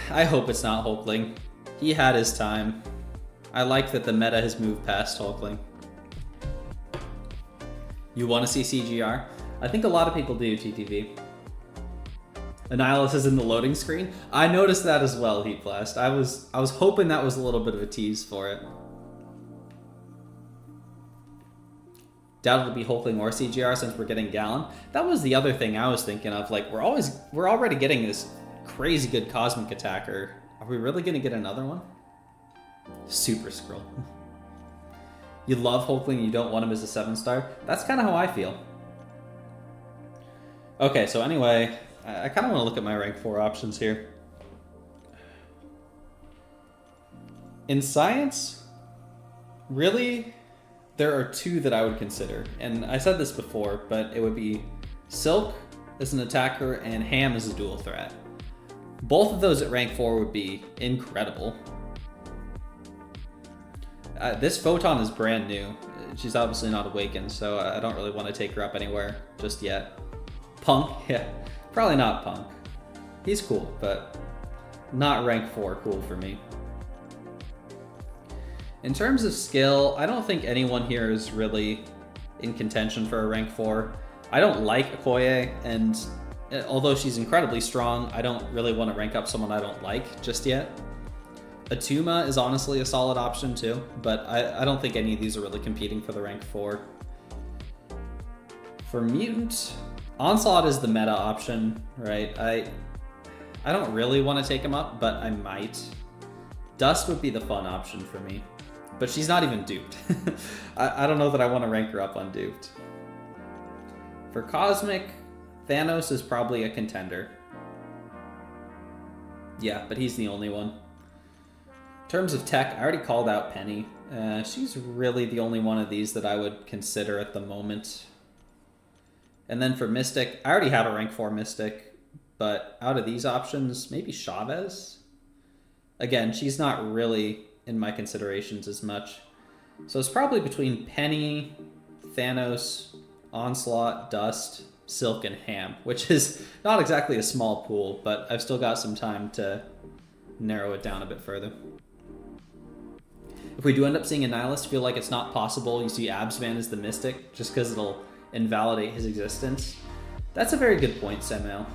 I hope it's not Hulkling. He had his time. I like that the meta has moved past Hulkling. You want to see CGR? I think a lot of people do, TTV. Annihilus is in the loading screen. I noticed that as well, Heat Blast. I was hoping that was a little bit of a tease for it. Doubt it'll be Hulkling or CGR since we're getting Gallon. That was the other thing I was thinking of. Like, we're already getting this crazy good cosmic attacker. Are we really gonna get another one? Super Skrull. You love Hulkling, you don't want him as a 7-star? That's kind of how I feel. Okay, so anyway, I kind of want to look at my rank 4 options here. In science, really, there are 2 that I would consider. And I said this before, but it would be Silk as an attacker and Ham as a dual threat. Both of those at rank 4 would be incredible. This Photon is brand new. She's obviously not awakened, so I don't really want to take her up anywhere just yet. Punk? Yeah. Probably not Punk. He's cool, but not rank 4 cool for me. In terms of skill, I don't think anyone here is really in contention for a rank 4. I don't like Okoye, and although she's incredibly strong, I don't really want to rank up someone I don't like just yet. Atuma is honestly a solid option too, but I don't think any of these are really competing for the rank 4. For Mutant, Onslaught is the meta option, right? I don't really want to take him up, but I might. Dust would be the fun option for me, but she's not even duped. I don't know that I want to rank her up on duped. For Cosmic, Thanos is probably a contender. Yeah, but he's the only one. In terms of tech, I already called out Penny. She's really the only one of these that I would consider at the moment. And then for Mystic, I already have a rank 4 Mystic, but out of these options, maybe Chavez? Again, she's not really in my considerations as much. So it's probably between Penny, Thanos, Onslaught, Dust, Silk, and Ham, which is not exactly a small pool, but I've still got some time to narrow it down a bit further. If we do end up seeing Annihilus, feel like it's not possible you see Absman as the Mystic, just because it'll invalidate his existence. That's a very good point, Samuel.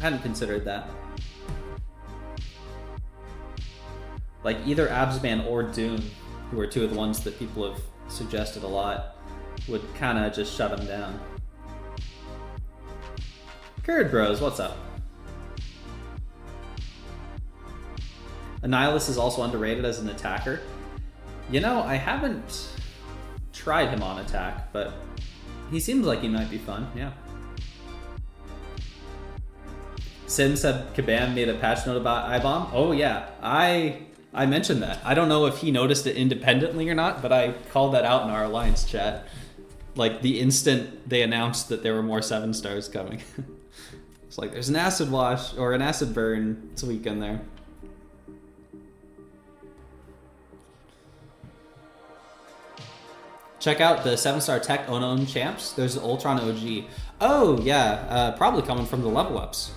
I hadn't considered that. Like either Absman or Doom, who are two of the ones that people have suggested a lot, would kind of just shut him down. Curd Bros, what's up? Annihilus is also underrated as an attacker. You know, I haven't tried him on attack, but he seems like he might be fun, yeah. Sim said Kabammed made a patch note about iBomb. Oh yeah, I mentioned that. I don't know if he noticed it independently or not, but I called that out in our Alliance chat. Like the instant they announced that there were more 7 stars coming. It's like there's an acid wash or an acid burn tweak in there. Check out the 7-star tech unknown champs. There's an Ultron OG. Oh yeah, probably coming from the level ups.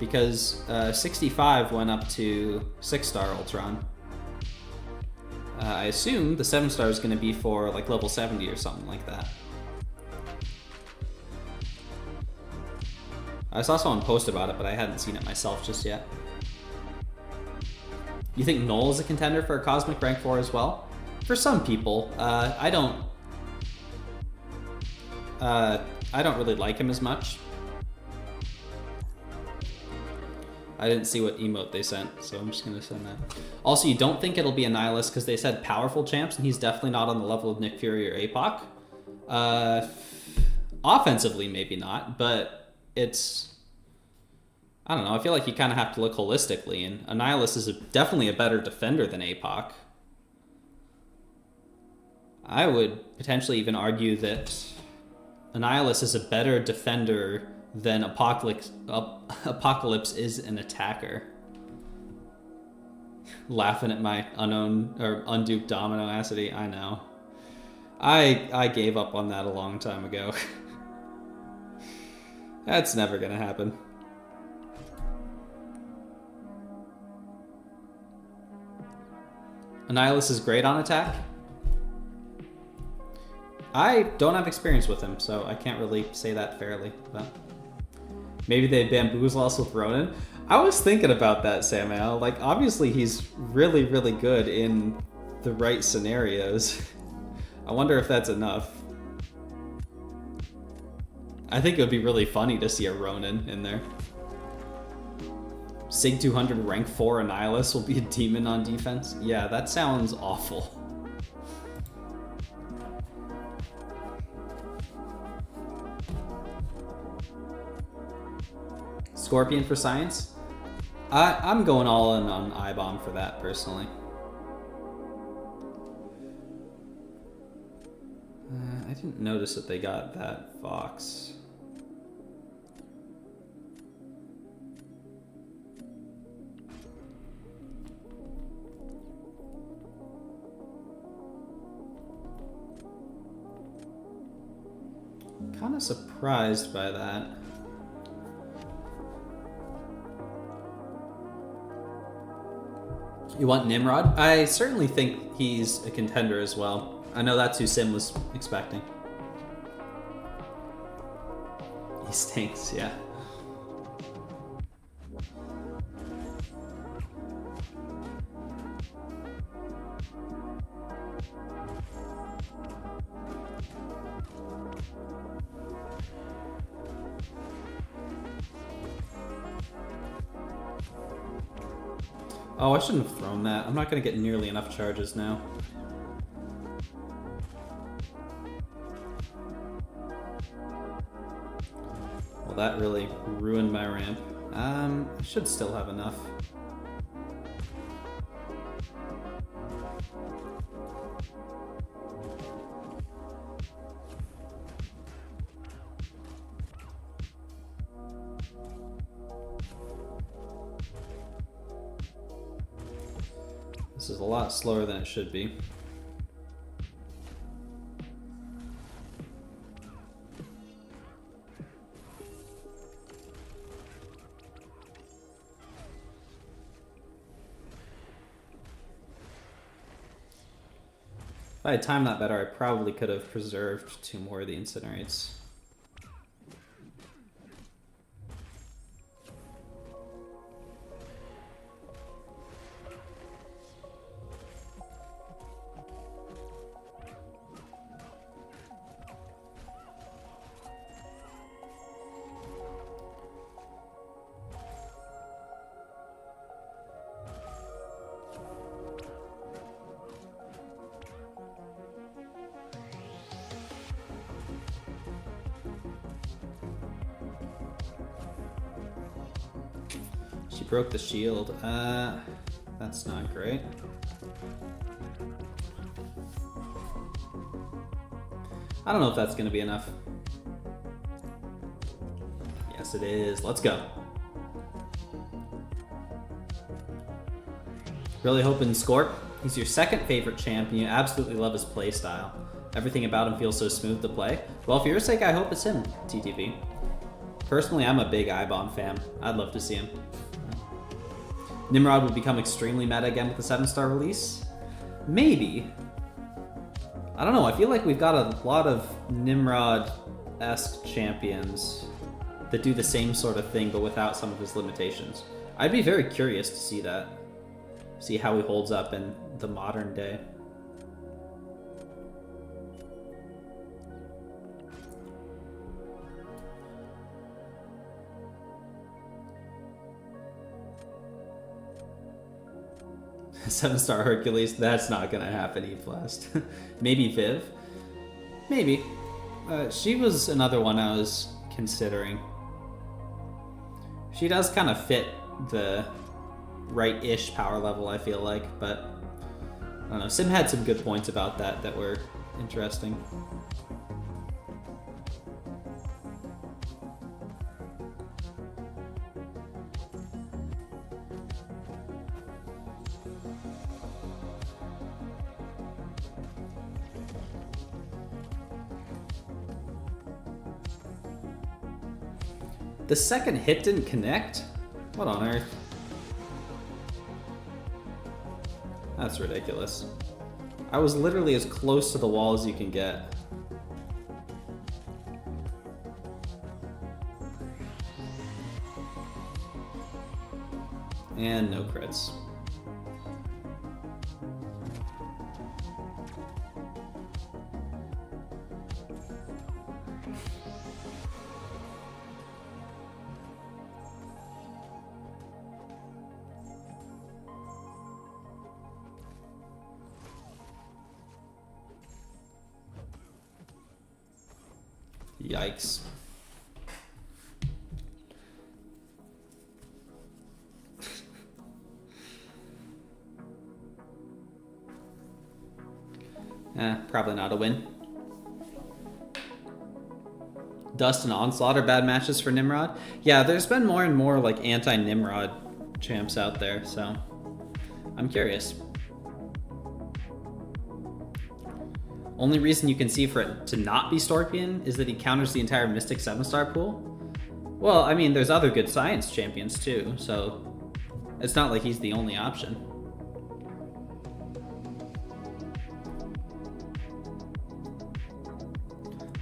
Because 65 went up to 6-star Ultron. I assume the 7-star is going to be for like level 70 or something like that. I saw someone post about it, but I hadn't seen it myself just yet. You think Null is a contender for a Cosmic Rank 4 as well? For some people, I don't really like him as much. I didn't see what emote they sent, so I'm just gonna send that. Also, you don't think it'll be Annihilus because they said powerful champs, and he's definitely not on the level of Nick Fury or APOC. Offensively, maybe not, but it's... I don't know, I feel like you kind of have to look holistically, and Annihilus is definitely a better defender than APOC. I would potentially even argue that Annihilus is a better defender than Apocalypse is an attacker. Laughing at my unknown or unduped Domino Acity, I know. I gave up on that a long time ago. That's never gonna happen. Annihilus is great on attack. I don't have experience with him, so I can't really say that fairly, but maybe they bamboozle us with Ronin. I was thinking about that, Samuel. Like, obviously he's really, really good in the right scenarios. I wonder if that's enough. I think it would be really funny to see a Ronin in there. Sig 200 rank 4 Annihilus will be a demon on defense. Yeah, that sounds awful. Scorpion for science? I'm going all in on iBomb for that, personally. I didn't notice that they got that Fox. Kind of surprised by that. You want Nimrod? I certainly think he's a contender as well. I know that's who Sim was expecting. He stinks, yeah. Oh, I shouldn't have thrown that. I'm not going to get nearly enough charges now. Well, that really ruined my ramp. I should still have enough. This is a lot slower than it should be. If I had timed that better, I probably could have preserved 2 more of the incinerates. She broke the shield. That's not great. I don't know if that's gonna be enough. Yes, it is. Let's go. Really hoping Scorp. He's your second favorite champ, and you absolutely love his playstyle. Everything about him feels so smooth to play. Well, for your sake, I hope it's him, TTV. Personally, I'm a big iBomb fan. I'd love to see him. Nimrod would become extremely meta again with the 7-star release? Maybe. I don't know, I feel like we've got a lot of Nimrod-esque champions that do the same sort of thing, but without some of his limitations. I'd be very curious to see that. See how he holds up in the modern day. Seven-star Hercules, that's not gonna happen, E-Blast. Maybe Viv? Maybe. She was another one I was considering. She does kind of fit the right-ish power level, I feel like, but I don't know. Sim had some good points about that were interesting. The second hit didn't connect? What on earth? That's ridiculous. I was literally as close to the wall as you can get. And no crits. Yikes. Probably not a win. Dust and Onslaught are bad matches for Nimrod. Yeah, there's been more and more like anti-Nimrod champs out there, so I'm curious. Only reason you can see for it to not be Scorpion is that he counters the entire Mystic 7-star pool. Well, I mean, there's other good science champions too, so it's not like he's the only option.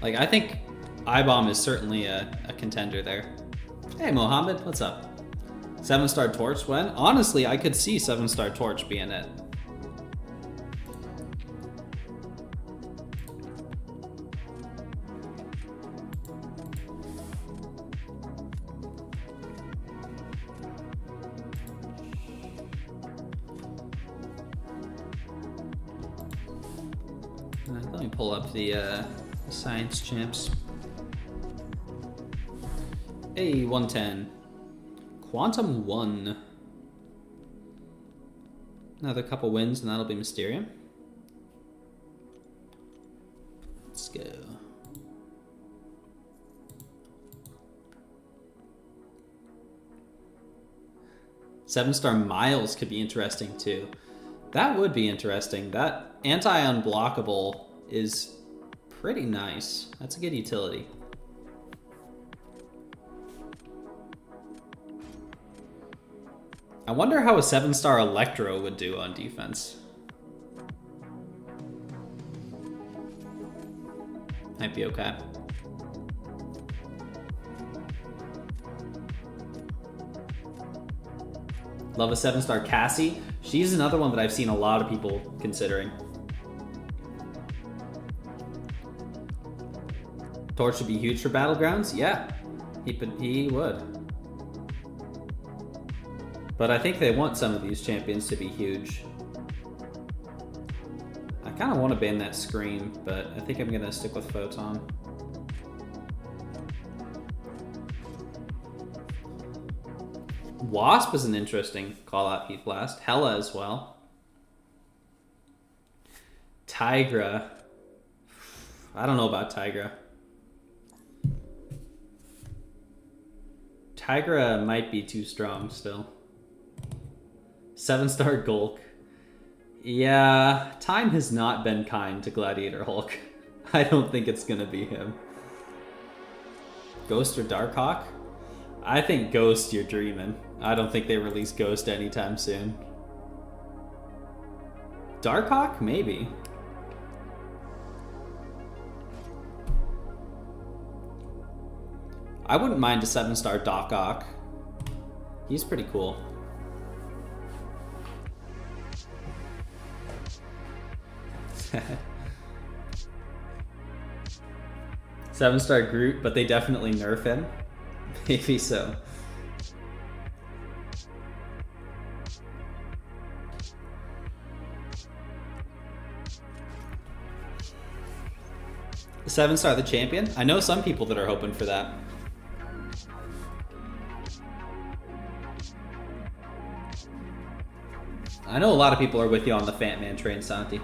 Like, I think iBomb is certainly a contender there. Hey, Mohammed, what's up? 7-star Torch when? Honestly, I could see 7-star Torch being it. Let me pull up the science champs. Hey, 110. Quantum 1. Another couple wins and that'll be Mysterium. Let's go. Seven-star Miles could be interesting too. That would be interesting. That anti-unblockable is pretty nice. That's a good utility. I wonder how a 7-star Electro would do on defense. Might be okay. Love a 7-star Cassie. She's another one that I've seen a lot of people considering. Torch would be huge for Battlegrounds? Yeah, he would. But I think they want some of these champions to be huge. I kind of want to ban that Scream, but I think I'm going to stick with Photon. Wasp is an interesting call out, Heat Blast. Hela as well. Tigra. I don't know about Tigra. Tigra might be too strong still. 7-star Gulk. Yeah, time has not been kind to Gladiator Hulk. I don't think it's gonna be him. Ghost or Darkhawk? I think Ghost, you're dreaming. I don't think they release Ghost anytime soon. Darkhawk? Maybe. I wouldn't mind a 7-star Darkhawk. He's pretty cool. Seven-star Groot, but they definitely nerf him. Maybe so. Seven-star the champion? I know some people that are hoping for that. I know a lot of people are with you on the Fat Man train, Santi.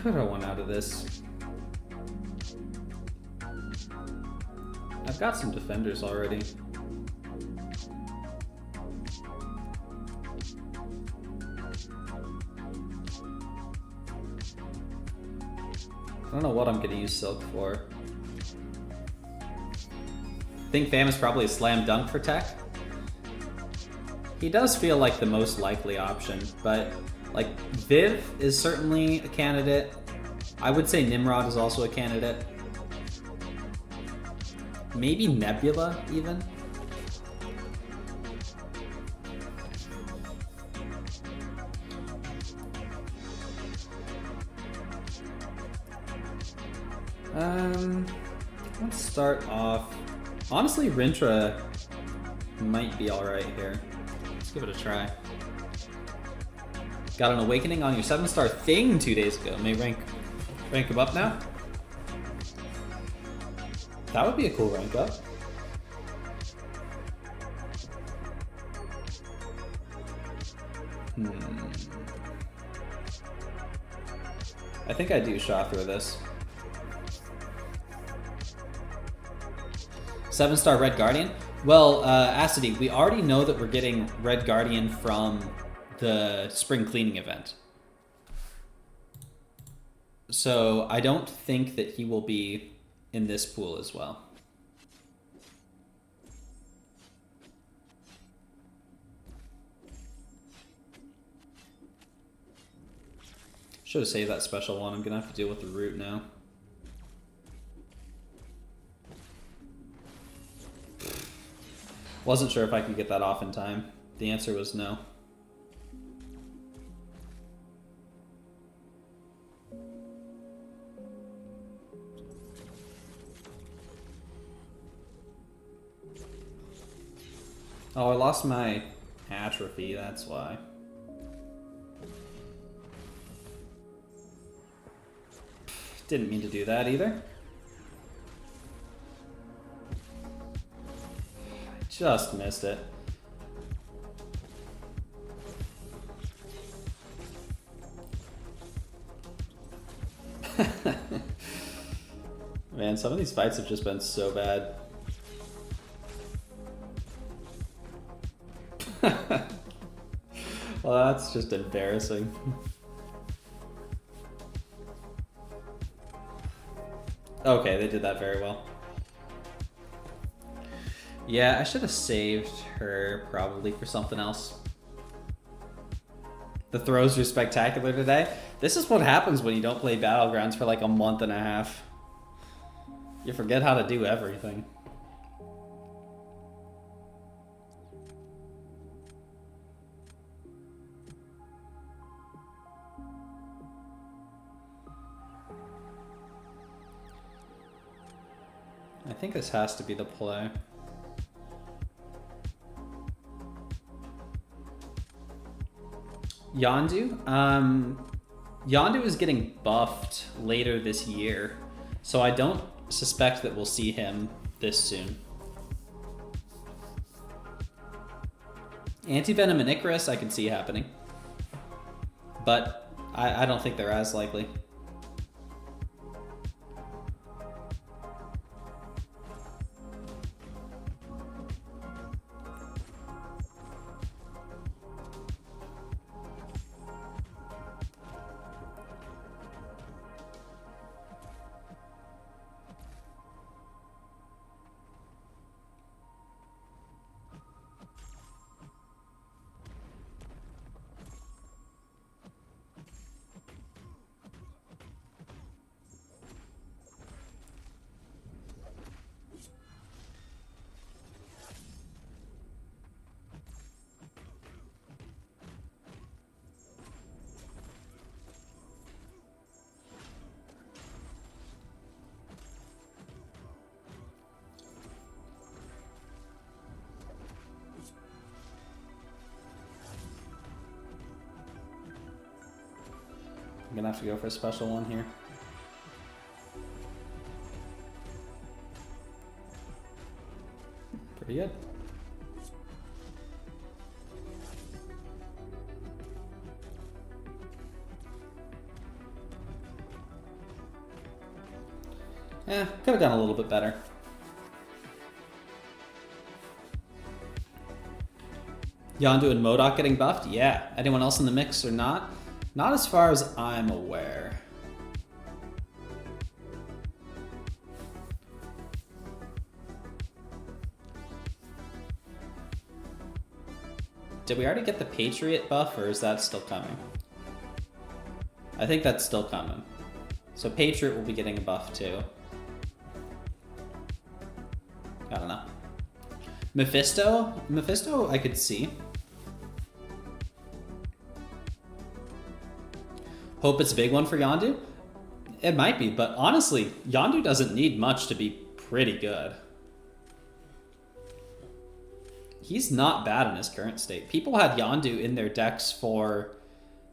What do I want out of this? I've got some defenders already. I don't know what I'm gonna use Silk for. I think Fam is probably a slam dunk for tech. He does feel like the most likely option, but like Viv is certainly a candidate. I would say Nimrod is also a candidate. Maybe Nebula even. Let's start off. Honestly, Rintra might be alright here. Let's give it a try. Got an awakening on your 7-star thing 2 days ago. May rank him up now. That would be a cool rank up. I think I do Shaw through this. 7-star Red Guardian? Well, Acidy, we already know that we're getting Red Guardian from the spring cleaning event. So I don't think that he will be in this pool as well. Should have saved that special one. I'm gonna have to deal with the root now. Wasn't sure if I could get that off in time. The answer was no. Oh, I lost my atrophy, that's why. Didn't mean to do that either. Just missed it. Man, some of these fights have just been so bad. Well, that's just embarrassing. Okay, they did that very well. Yeah, I should have saved her probably for something else. The throws were spectacular today. This is what happens when you don't play Battlegrounds for like a month and a half. You forget how to do everything. I think this has to be the play. Yondu? Yondu is getting buffed later this year, so I don't suspect that we'll see him this soon. Anti-Venom and Icarus I can see happening, but I don't think they're as likely. I'm gonna have to go for a special one here. Pretty good. Could have done a little bit better. Yondu and Modok getting buffed? Yeah. Anyone else in the mix or not? Not as far as I'm aware. Did we already get the Patriot buff, or is that still coming? I think that's still coming. So Patriot will be getting a buff too. I don't know. Mephisto? Mephisto I could see. Hope it's a big one for Yondu? It might be, but honestly, Yondu doesn't need much to be pretty good. He's not bad in his current state. People had Yondu in their decks for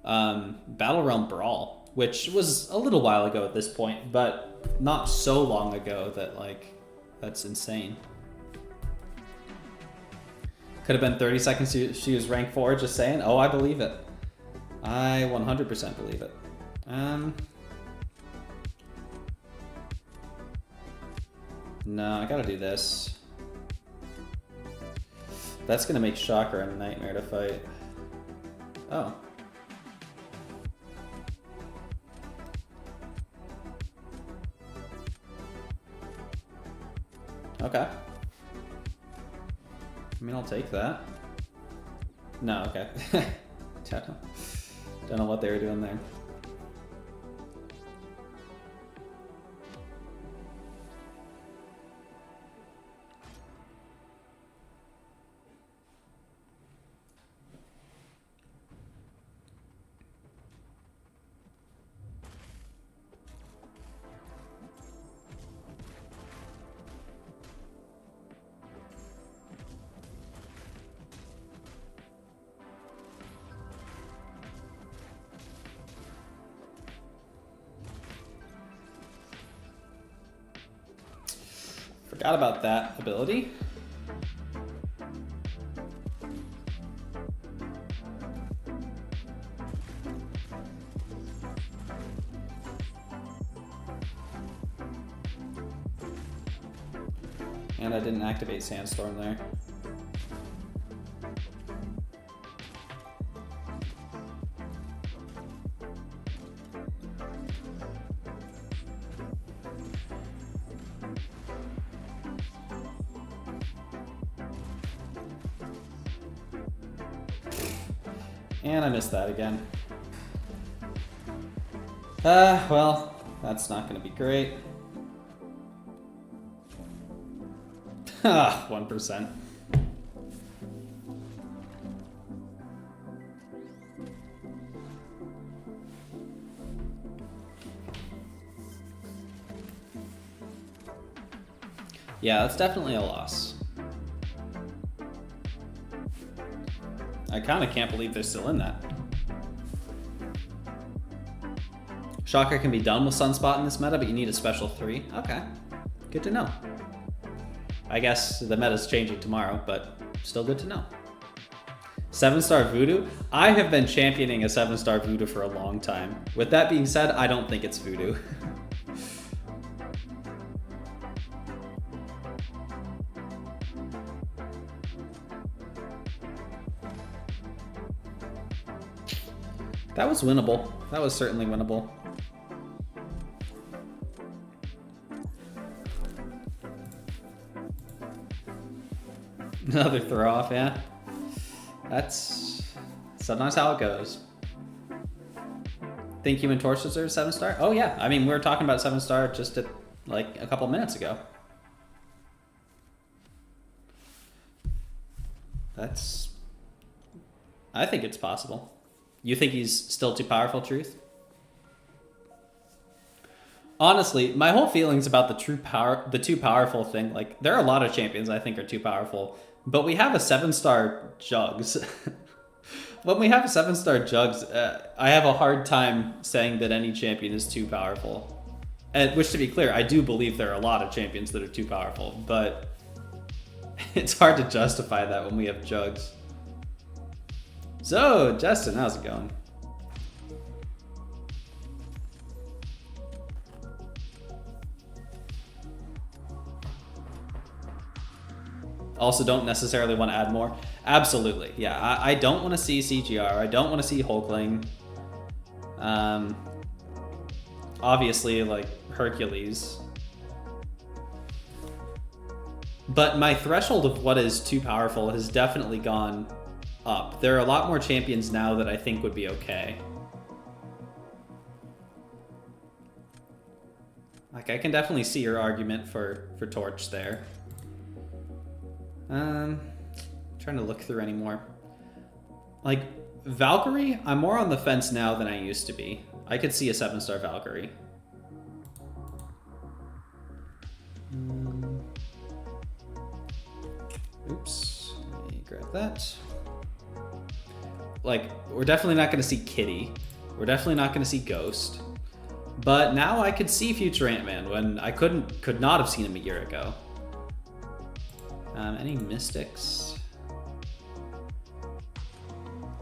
Battle Realm Brawl, which was a little while ago at this point, but not so long ago that, like, that's insane. Could have been 30 seconds she was rank 4, just saying. Oh, I believe it. I 100% believe it. No, I gotta do this. That's gonna make Shocker a nightmare to fight. Oh. Okay. I mean, I'll take that. No, okay. Don't know what they were doing there. Forgot about that ability. And I didn't activate Sandstorm there. And I missed that again. Well, that's not gonna be great. 1%. Yeah, that's definitely a loss. I kind of can't believe they're still in that. Shocker can be done with Sunspot in this meta, but you need a special 3. Okay, good to know. I guess the meta's changing tomorrow, but still good to know. 7-star Voodoo? I have been championing a 7-star Voodoo for a long time. With that being said, I don't think it's Voodoo. That was winnable. That was certainly winnable. Another throw off, yeah. That's sometimes how it goes. Think Human Torch deserves 7-star? Oh yeah, I mean we were talking about 7-star just like a couple minutes ago. I think it's possible. You think he's still too powerful, Truth? Honestly, my whole feelings about the too powerful thing, like there are a lot of champions I think are too powerful, but we have a 7-star Jugs. When we have 7-star Jugs, I have a hard time saying that any champion is too powerful. And which, to be clear, I do believe there are a lot of champions that are too powerful, but it's hard to justify that when we have Jugs. So, Justin, how's it going? Also don't necessarily want to add more. Absolutely, yeah. I don't want to see CGR. I don't want to see Hulkling. Obviously, like, Hercules. But my threshold of what is too powerful has definitely gone up. There are a lot more champions now that I think would be okay. Like, I can definitely see your argument for Torch there. Trying to look through any more. Like, Valkyrie, I'm more on the fence now than I used to be. I could see a 7-star Valkyrie. Oops, let me grab that. Like, we're definitely not going to see Kitty. We're definitely not going to see Ghost. But now I could see future Ant-Man when I could not have seen him a year ago. Any Mystics?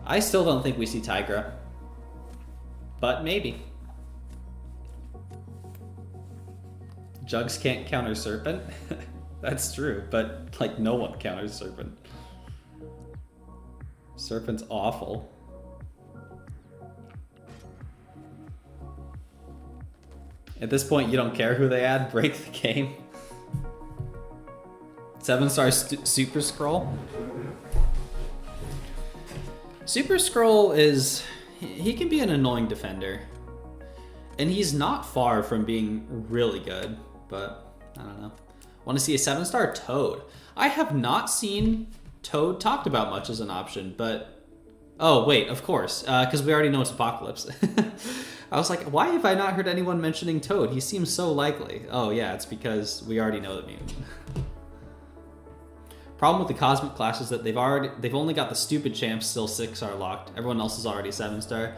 I still don't think we see Tigra. But maybe. Jugs can't counter Serpent? That's true, but like no one counters Serpent. Serpent's awful. At this point, you don't care who they add, break the game. 7-star Super Scroll. Super Scroll is... he can be an annoying defender. And he's not far from being really good, but I don't know. Want to see a 7-star Toad. I have not seen Toad talked about much as an option, but... oh, wait, of course, because we already know it's Apocalypse. I was like, why have I not heard anyone mentioning Toad? He seems so likely. Oh yeah, it's because we already know the mutant. Problem with the Cosmic Clash is that they've only got the stupid champs still 6-star locked. Everyone else is already 7-star.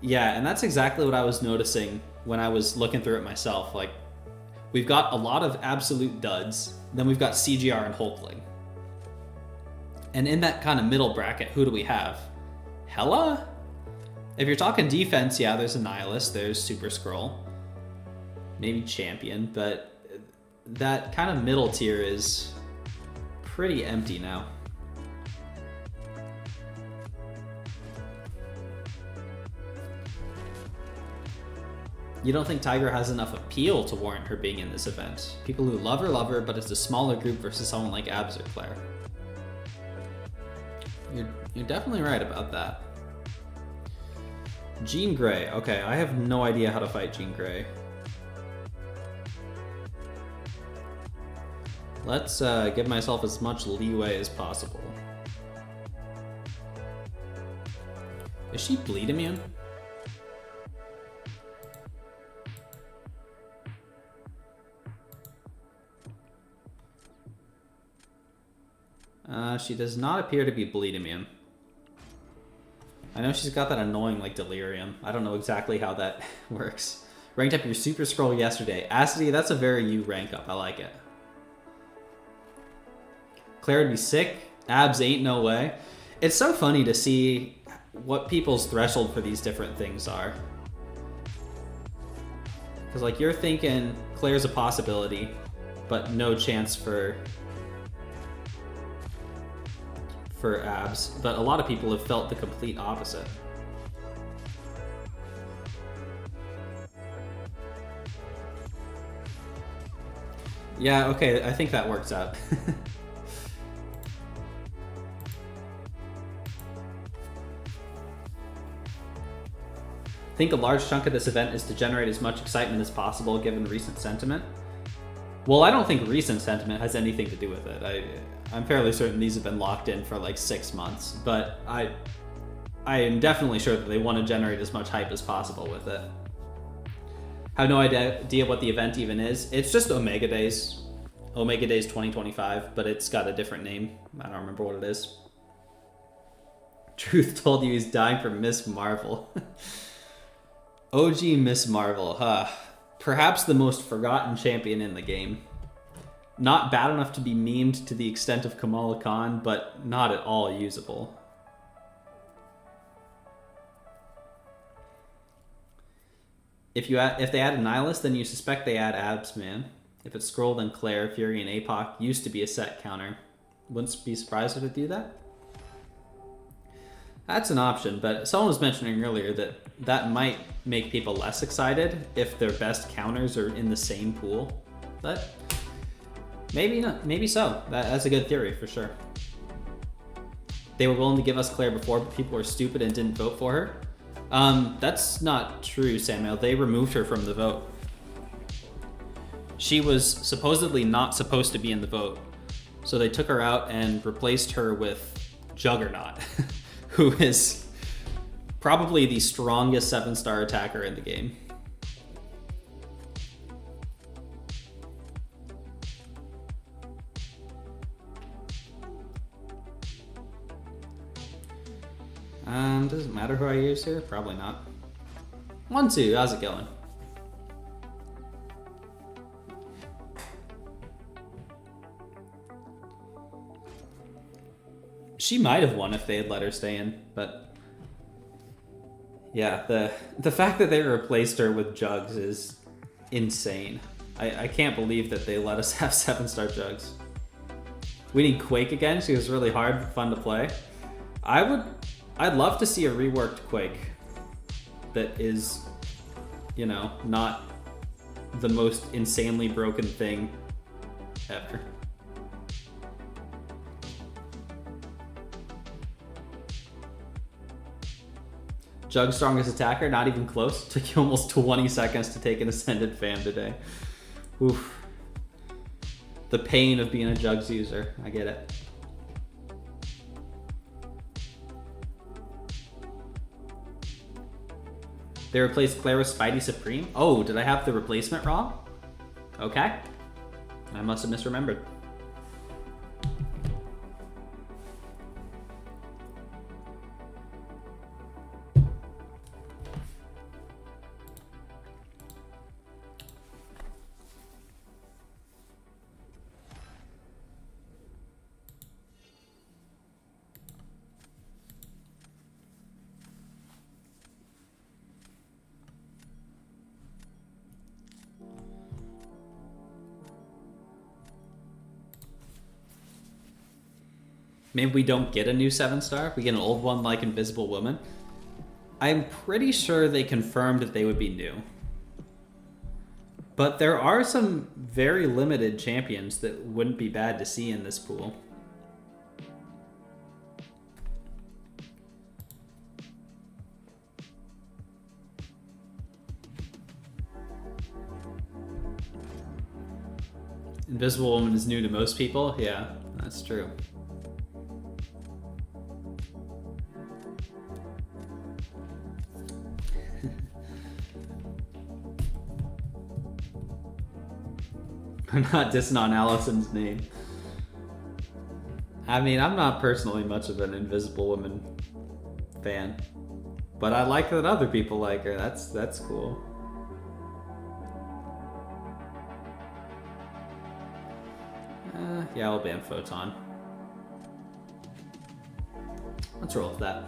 Yeah, and that's exactly what I was noticing when I was looking through it myself. Like, we've got a lot of absolute duds, then we've got CGR and Hulkling. And in that kind of middle bracket, who do we have? Hela? If you're talking defense, yeah, there's a Nihilist, there's Super Scroll, maybe Champion, but that kind of middle tier is pretty empty now. You don't think Tigra has enough appeal to warrant her being in this event? People who love her, but it's a smaller group versus someone like Abs or Claire. You're definitely right about that. Jean Grey. Okay, I have no idea how to fight Jean Grey. Let's give myself as much leeway as possible. Is she bleed immune? She does not appear to be bleed immune. I know she's got that annoying, like, delirium. I don't know exactly how that works. Ranked up your Super Scroll yesterday. Acidity, that's a very you rank up. I like it. Claire would be sick. Abs ain't no way. It's so funny to see what people's threshold for these different things are. Because like you're thinking Claire's a possibility, but no chance for abs. But a lot of people have felt the complete opposite. Yeah, okay, I think that works out. I think a large chunk of this event is to generate as much excitement as possible given recent sentiment. Well, I don't think recent sentiment has anything to do with it. I'm fairly certain these have been locked in for like 6 months, but I am definitely sure that they want to generate as much hype as possible with it. I have no idea what the event even is. It's just Omega Days. Omega Days 2025, but it's got a different name. I don't remember what it is. Truth told you he's dying for Miss Marvel. OG Miss Marvel, huh? Perhaps the most forgotten champion in the game. Not bad enough to be memed to the extent of Kamala Khan, but not at all usable. If they add a Nihilist, then you suspect they add abs, man. If it's Scroll, then Claire, Fury, and APOC used to be a set counter. Wouldn't be surprised if it do that. That's an option, but someone was mentioning earlier that that might make people less excited if their best counters are in the same pool. But maybe not. Maybe so. That's a good theory for sure. They were willing to give us Claire before, but people were stupid and didn't vote for her. That's not true, Samuel. They removed her from the vote. She was supposedly not supposed to be in the vote. So they took her out and replaced her with Juggernaut, who is probably the strongest 7-star attacker in the game. Does it matter who I use here? Probably not. 1-2, how's it going? She might have won if they had let her stay in, but yeah, the fact that they replaced her with Jugs is insane. I can't believe that they let us have 7-star Jugs. We need Quake again. She was really hard but fun to play. I'd love to see a reworked Quake that is, you know, not the most insanely broken thing ever. Jug's strongest attacker, not even close. Took you almost 20 seconds to take an Ascended fam today. Oof. The pain of being a Jugs user. I get it. They replaced Claire with Spidey Supreme? Oh, did I have the replacement wrong? Okay. I must have misremembered. Maybe we don't get a new 7-star. We get an old one like Invisible Woman. I'm pretty sure they confirmed that they would be new. But there are some very limited champions that wouldn't be bad to see in this pool. Invisible Woman is new to most people. Yeah, that's true. I'm not dissing on Allison's name. I mean, I'm not personally much of an Invisible Woman fan, but I like that other people like her. That's cool. Yeah, I'll ban Photon. Let's roll with that.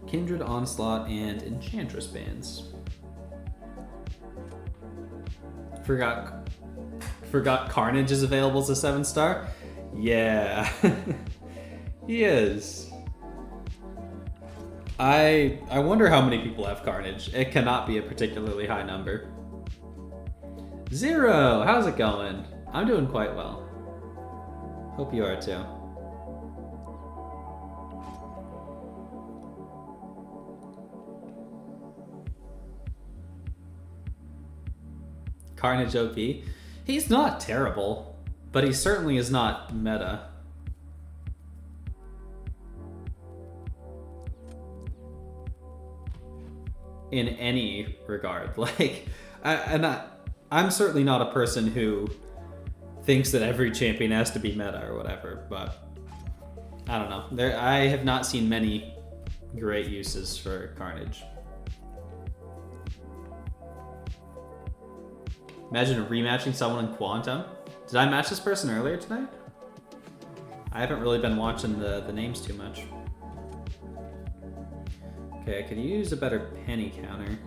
Kindred, Onslaught, and Enchantress bans. Forgot Carnage is available as a 7-star? Yeah. He is. I wonder how many people have Carnage. It cannot be a particularly high number. Zero! How's it going? I'm doing quite well. Hope you are too. Carnage OP. He's not terrible, but he certainly is not meta. In any regard. Like, I'm certainly not a person who thinks that every champion has to be meta or whatever, but I don't know. I have not seen many great uses for Carnage. Imagine rematching someone in Quantum. Did I match this person earlier tonight? I haven't really been watching the names too much. Okay, I could use a better penny counter.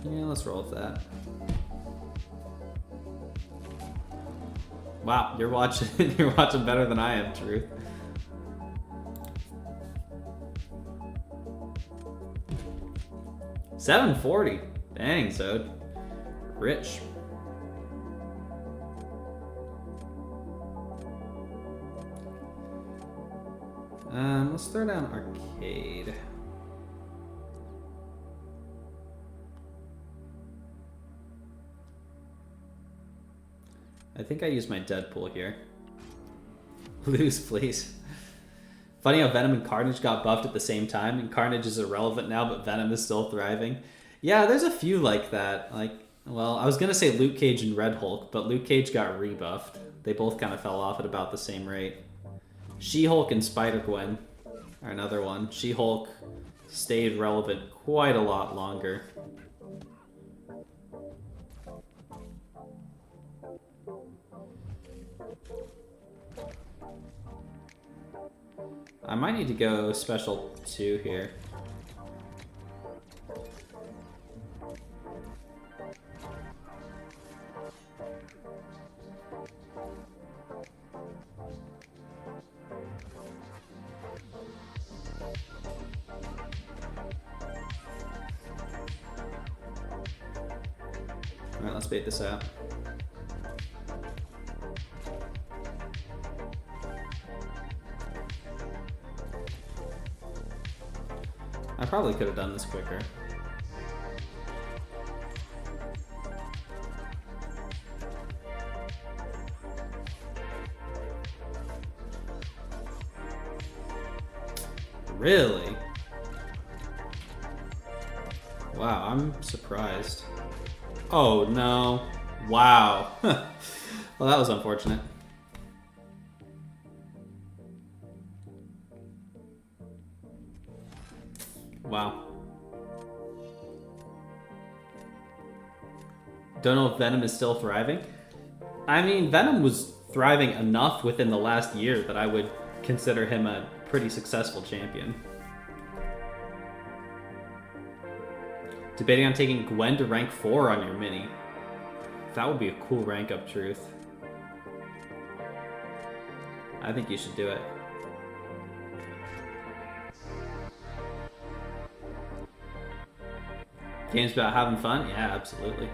Yeah, let's roll with that. Wow, you're watching better than I am, Truth. $740. Dang, Zod. Rich. Let's throw down Arcade. I think I used my Deadpool here. Lose, please. Funny how Venom and Carnage got buffed at the same time, and Carnage is irrelevant now, but Venom is still thriving. Yeah, there's a few like that. Like, well, I was gonna say Luke Cage and Red Hulk, but Luke Cage got rebuffed. They both kind of fell off at about the same rate. She-Hulk and Spider-Gwen are another one. She-Hulk stayed relevant quite a lot longer. I might need to go special 2 here. Alright, let's bait this out. I probably could have done this quicker. Really? Wow, I'm surprised. Oh no. Wow. Well, that was unfortunate. Wow. Don't know if Venom is still thriving. I mean, Venom was thriving enough within the last year that I would consider him a pretty successful champion. Debating on taking Gwen to rank 4 on your mini. That would be a cool rank up, Truth. I think you should do it. Games about having fun? Yeah, absolutely.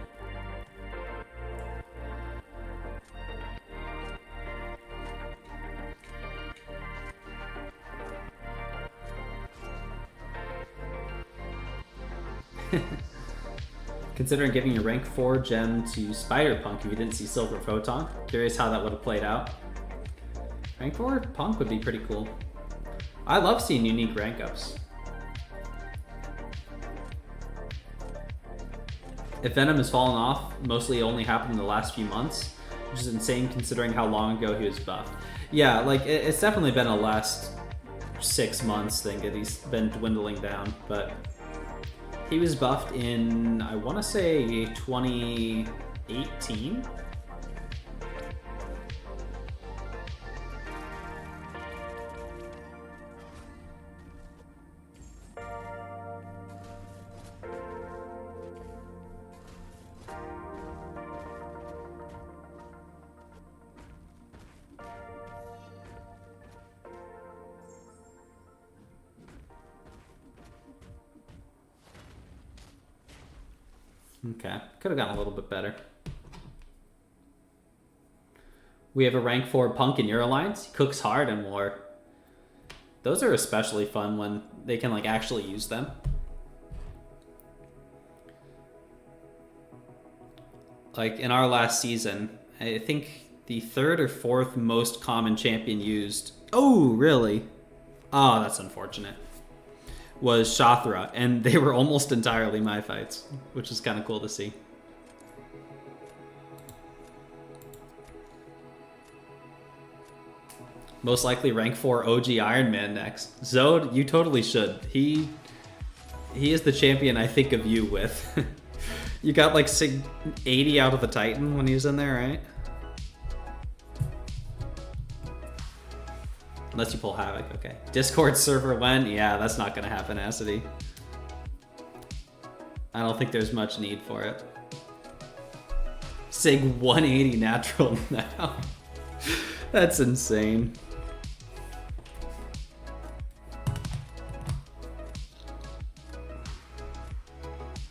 Considering giving your rank 4 gem to Spider-Punk if you didn't see Silver Photon. Curious how that would have played out. Rank 4 Punk would be pretty cool. I love seeing unique rank ups. If Venom has fallen off, mostly only happened in the last few months, which is insane considering how long ago he was buffed. Yeah, like, it's definitely been a last 6 months thing that he's been dwindling down, but he was buffed in, I want to say 2018. Okay, could have gotten a little bit better. We have a rank 4 punk in your alliance. He cooks hard and war. Those are especially fun when they can like actually use them. Like in our last season, I think the 3rd or 4th most common champion used. Oh, really? Oh, that's unfortunate. Was Shathra, and they were almost entirely my fights, which is kind of cool to see. Most likely rank 4 OG Iron Man next. Zode, you totally should. He is the champion I think of you with. You got like 80 out of the Titan when he was in there, right? Unless you pull Havoc, okay. Discord server when? Yeah, that's not gonna happen, Acity. I don't think there's much need for it. Sig 180 natural now. That's insane.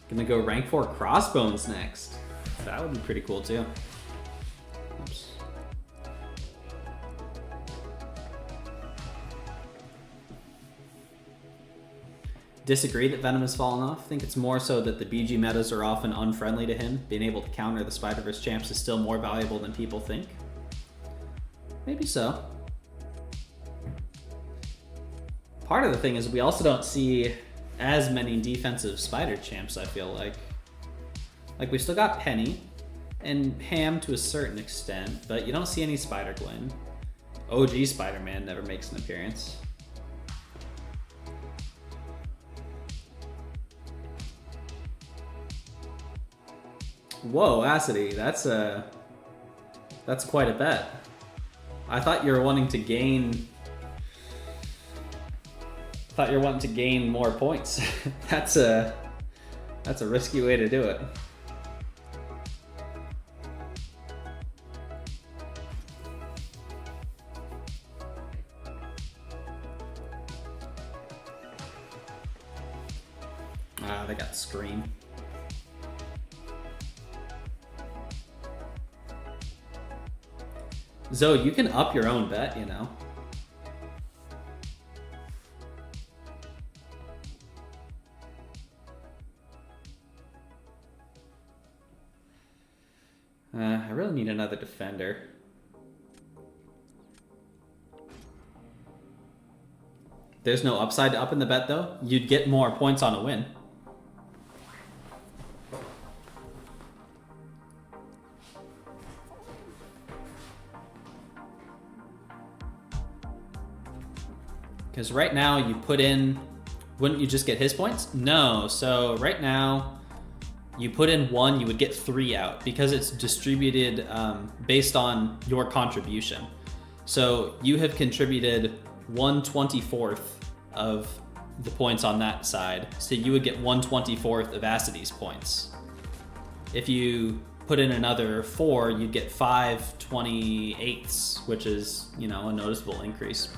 Gonna go rank 4 Crossbones next. That would be pretty cool too. Oops. Disagree that Venom has fallen off. I think it's more so that the BG metas are often unfriendly to him. Being able to counter the Spider-Verse champs is still more valuable than people think. Maybe so. Part of the thing is we also don't see as many defensive Spider champs, I feel like. Like we still got Penny and Ham to a certain extent, but you don't see any Spider-Gwen. OG Spider-Man never makes an appearance. Whoa, Acity, that's quite a bet. I thought you were wanting to gain. Thought you were wanting to gain more points. That's a risky way to do it. Ah, they got Scream. Zoe, you can up your own bet, you know. I really need another defender. There's no upside to up in the bet though. You'd get more points on a win. Because right now you put in, wouldn't you just get his points? No, so right now you put in 1, you would get 3 out because it's distributed based on your contribution. So you have contributed 1/24 of the points on that side. So you would get 1/24 of Acidy's points. If you put in another 4, you'd get 5/28, which is, you know, a noticeable increase.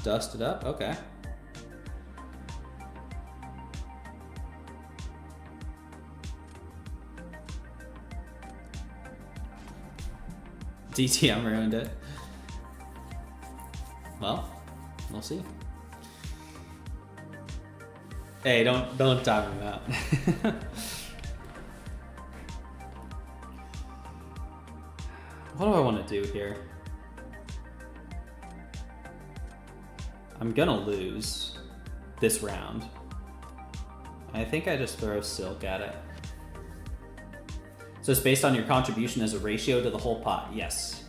Dust it up, okay. DTM ruined it. Well, we'll see. Hey, don't time him out. What do I want to do here? I'm gonna lose this round. I think I just throw Silk at it. So it's based on your contribution as a ratio to the whole pot, yes.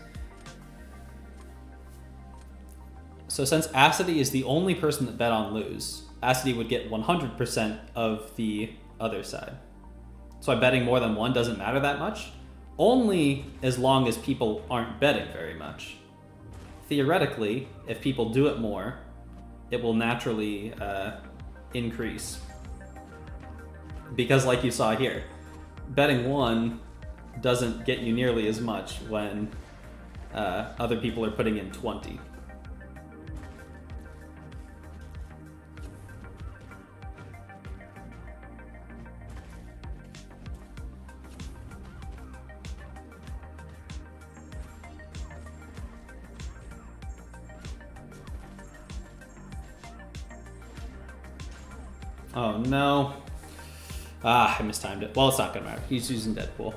So since Acity is the only person that bet on lose, Acity would get 100% of the other side. So betting more than one doesn't matter that much, only as long as people aren't betting very much. Theoretically, if people do it more, it will naturally increase. Because like you saw here, betting one doesn't get you nearly as much when other people are putting in 20. Oh no. Ah, I mistimed it. Well, it's not gonna matter. He's using Deadpool.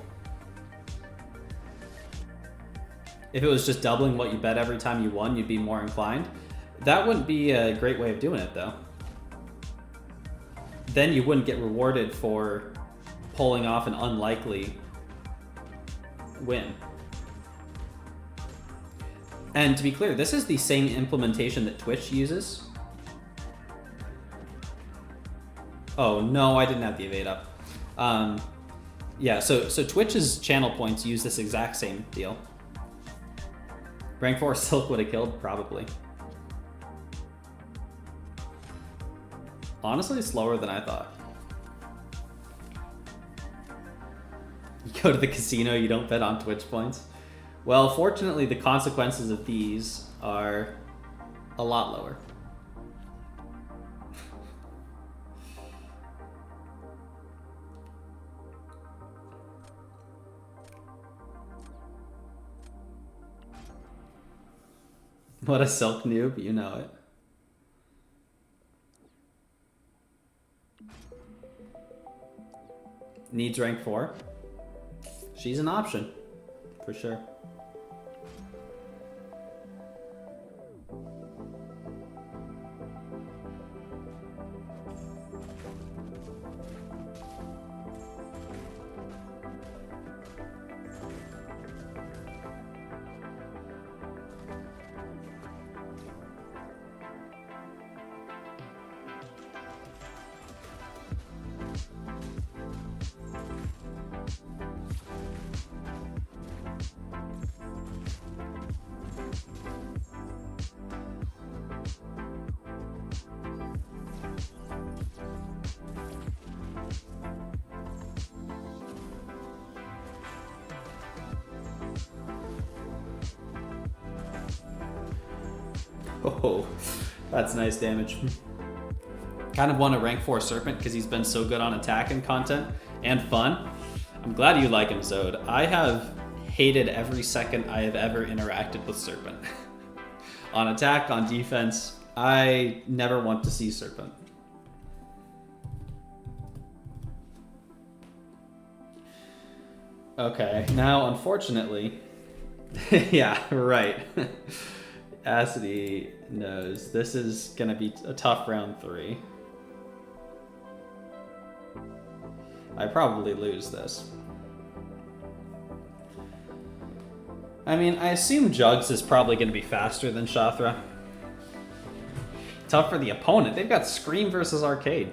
If it was just doubling what you bet every time you won, you'd be more inclined. That wouldn't be a great way of doing it, though. Then you wouldn't get rewarded for pulling off an unlikely win. And to be clear, this is the same implementation that Twitch uses. Oh no, I didn't have the evade up. Yeah, so Twitch's channel points use this exact same deal. Rank 4 Silk would have killed, probably. Honestly, slower than I thought. You go to the casino, you don't bet on Twitch points. Well, fortunately, the consequences of these are a lot lower. What a Silk noob, you know it. Needs rank 4. She's an option, for sure. Oh, that's nice damage. Kind of want to rank 4 Serpent because he's been so good on attack and content and fun. I'm glad you like him, Zode. I have hated every second I have ever interacted with Serpent. On attack, on defense, I never want to see Serpent. Okay, now unfortunately, yeah, right. Acity knows this is gonna be a tough round 3. I probably lose this. I mean, I assume Jugs is probably gonna be faster than Shathra. Tough for the opponent. They've got Scream versus Arcade.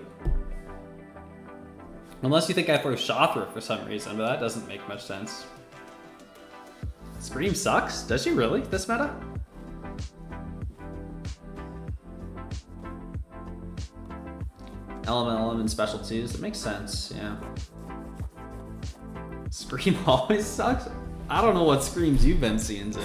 Unless you think I throw Shathra for some reason, but that doesn't make much sense. Scream sucks? Does she really, this meta? Element special twos, that makes sense, yeah. Scream always sucks? I don't know what Screams you've been seeing, Zed.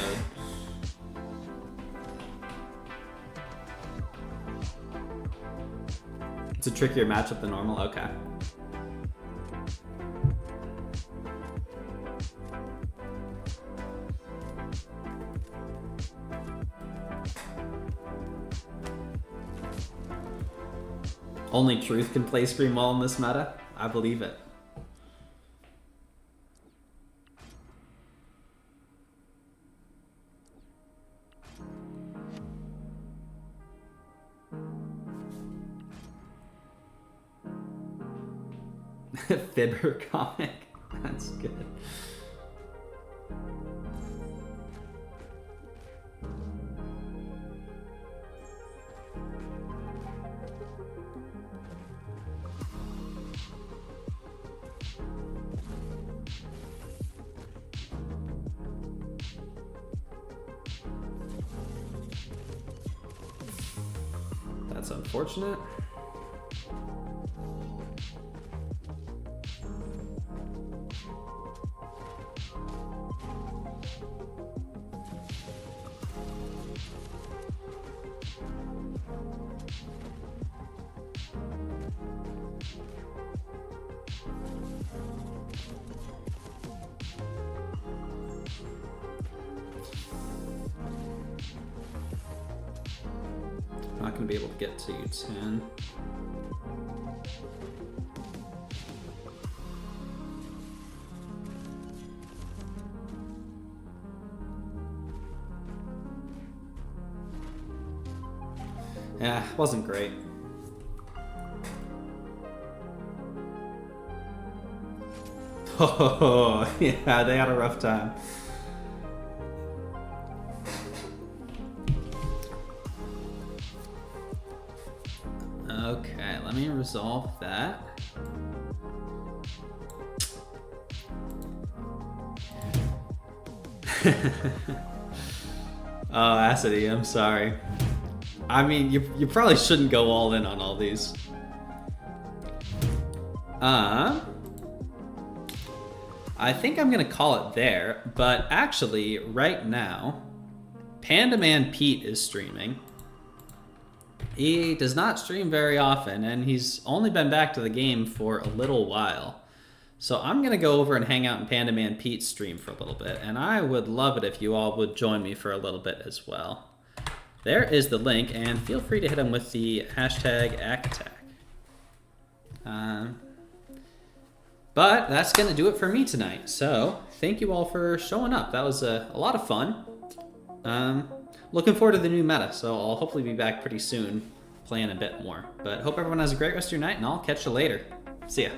It's a trickier matchup than normal, okay. Only Truth can play Scream well in this meta? I believe it. Fibber comic. That's good. That's unfortunate. Not going to be able to get to you 10. Yeah, wasn't great. Oh, yeah, they had a rough time. Okay, let me resolve that. Oh, Acidy, I'm sorry. I mean, you probably shouldn't go all in on all these. I think I'm gonna call it there, but actually, right now, Panda Man Pete is streaming. He does not stream very often, and he's only been back to the game for a little while. So I'm gonna go over and hang out in Panda Man Pete's stream for a little bit, and I would love it if you all would join me for a little bit as well. There is the link, and feel free to hit him with the hashtag #ACTAC. But that's gonna do it for me tonight. So thank you all for showing up. That was a lot of fun. Looking forward to the new meta, so I'll hopefully be back pretty soon playing a bit more. But hope everyone has a great rest of your night, and I'll catch you later. See ya.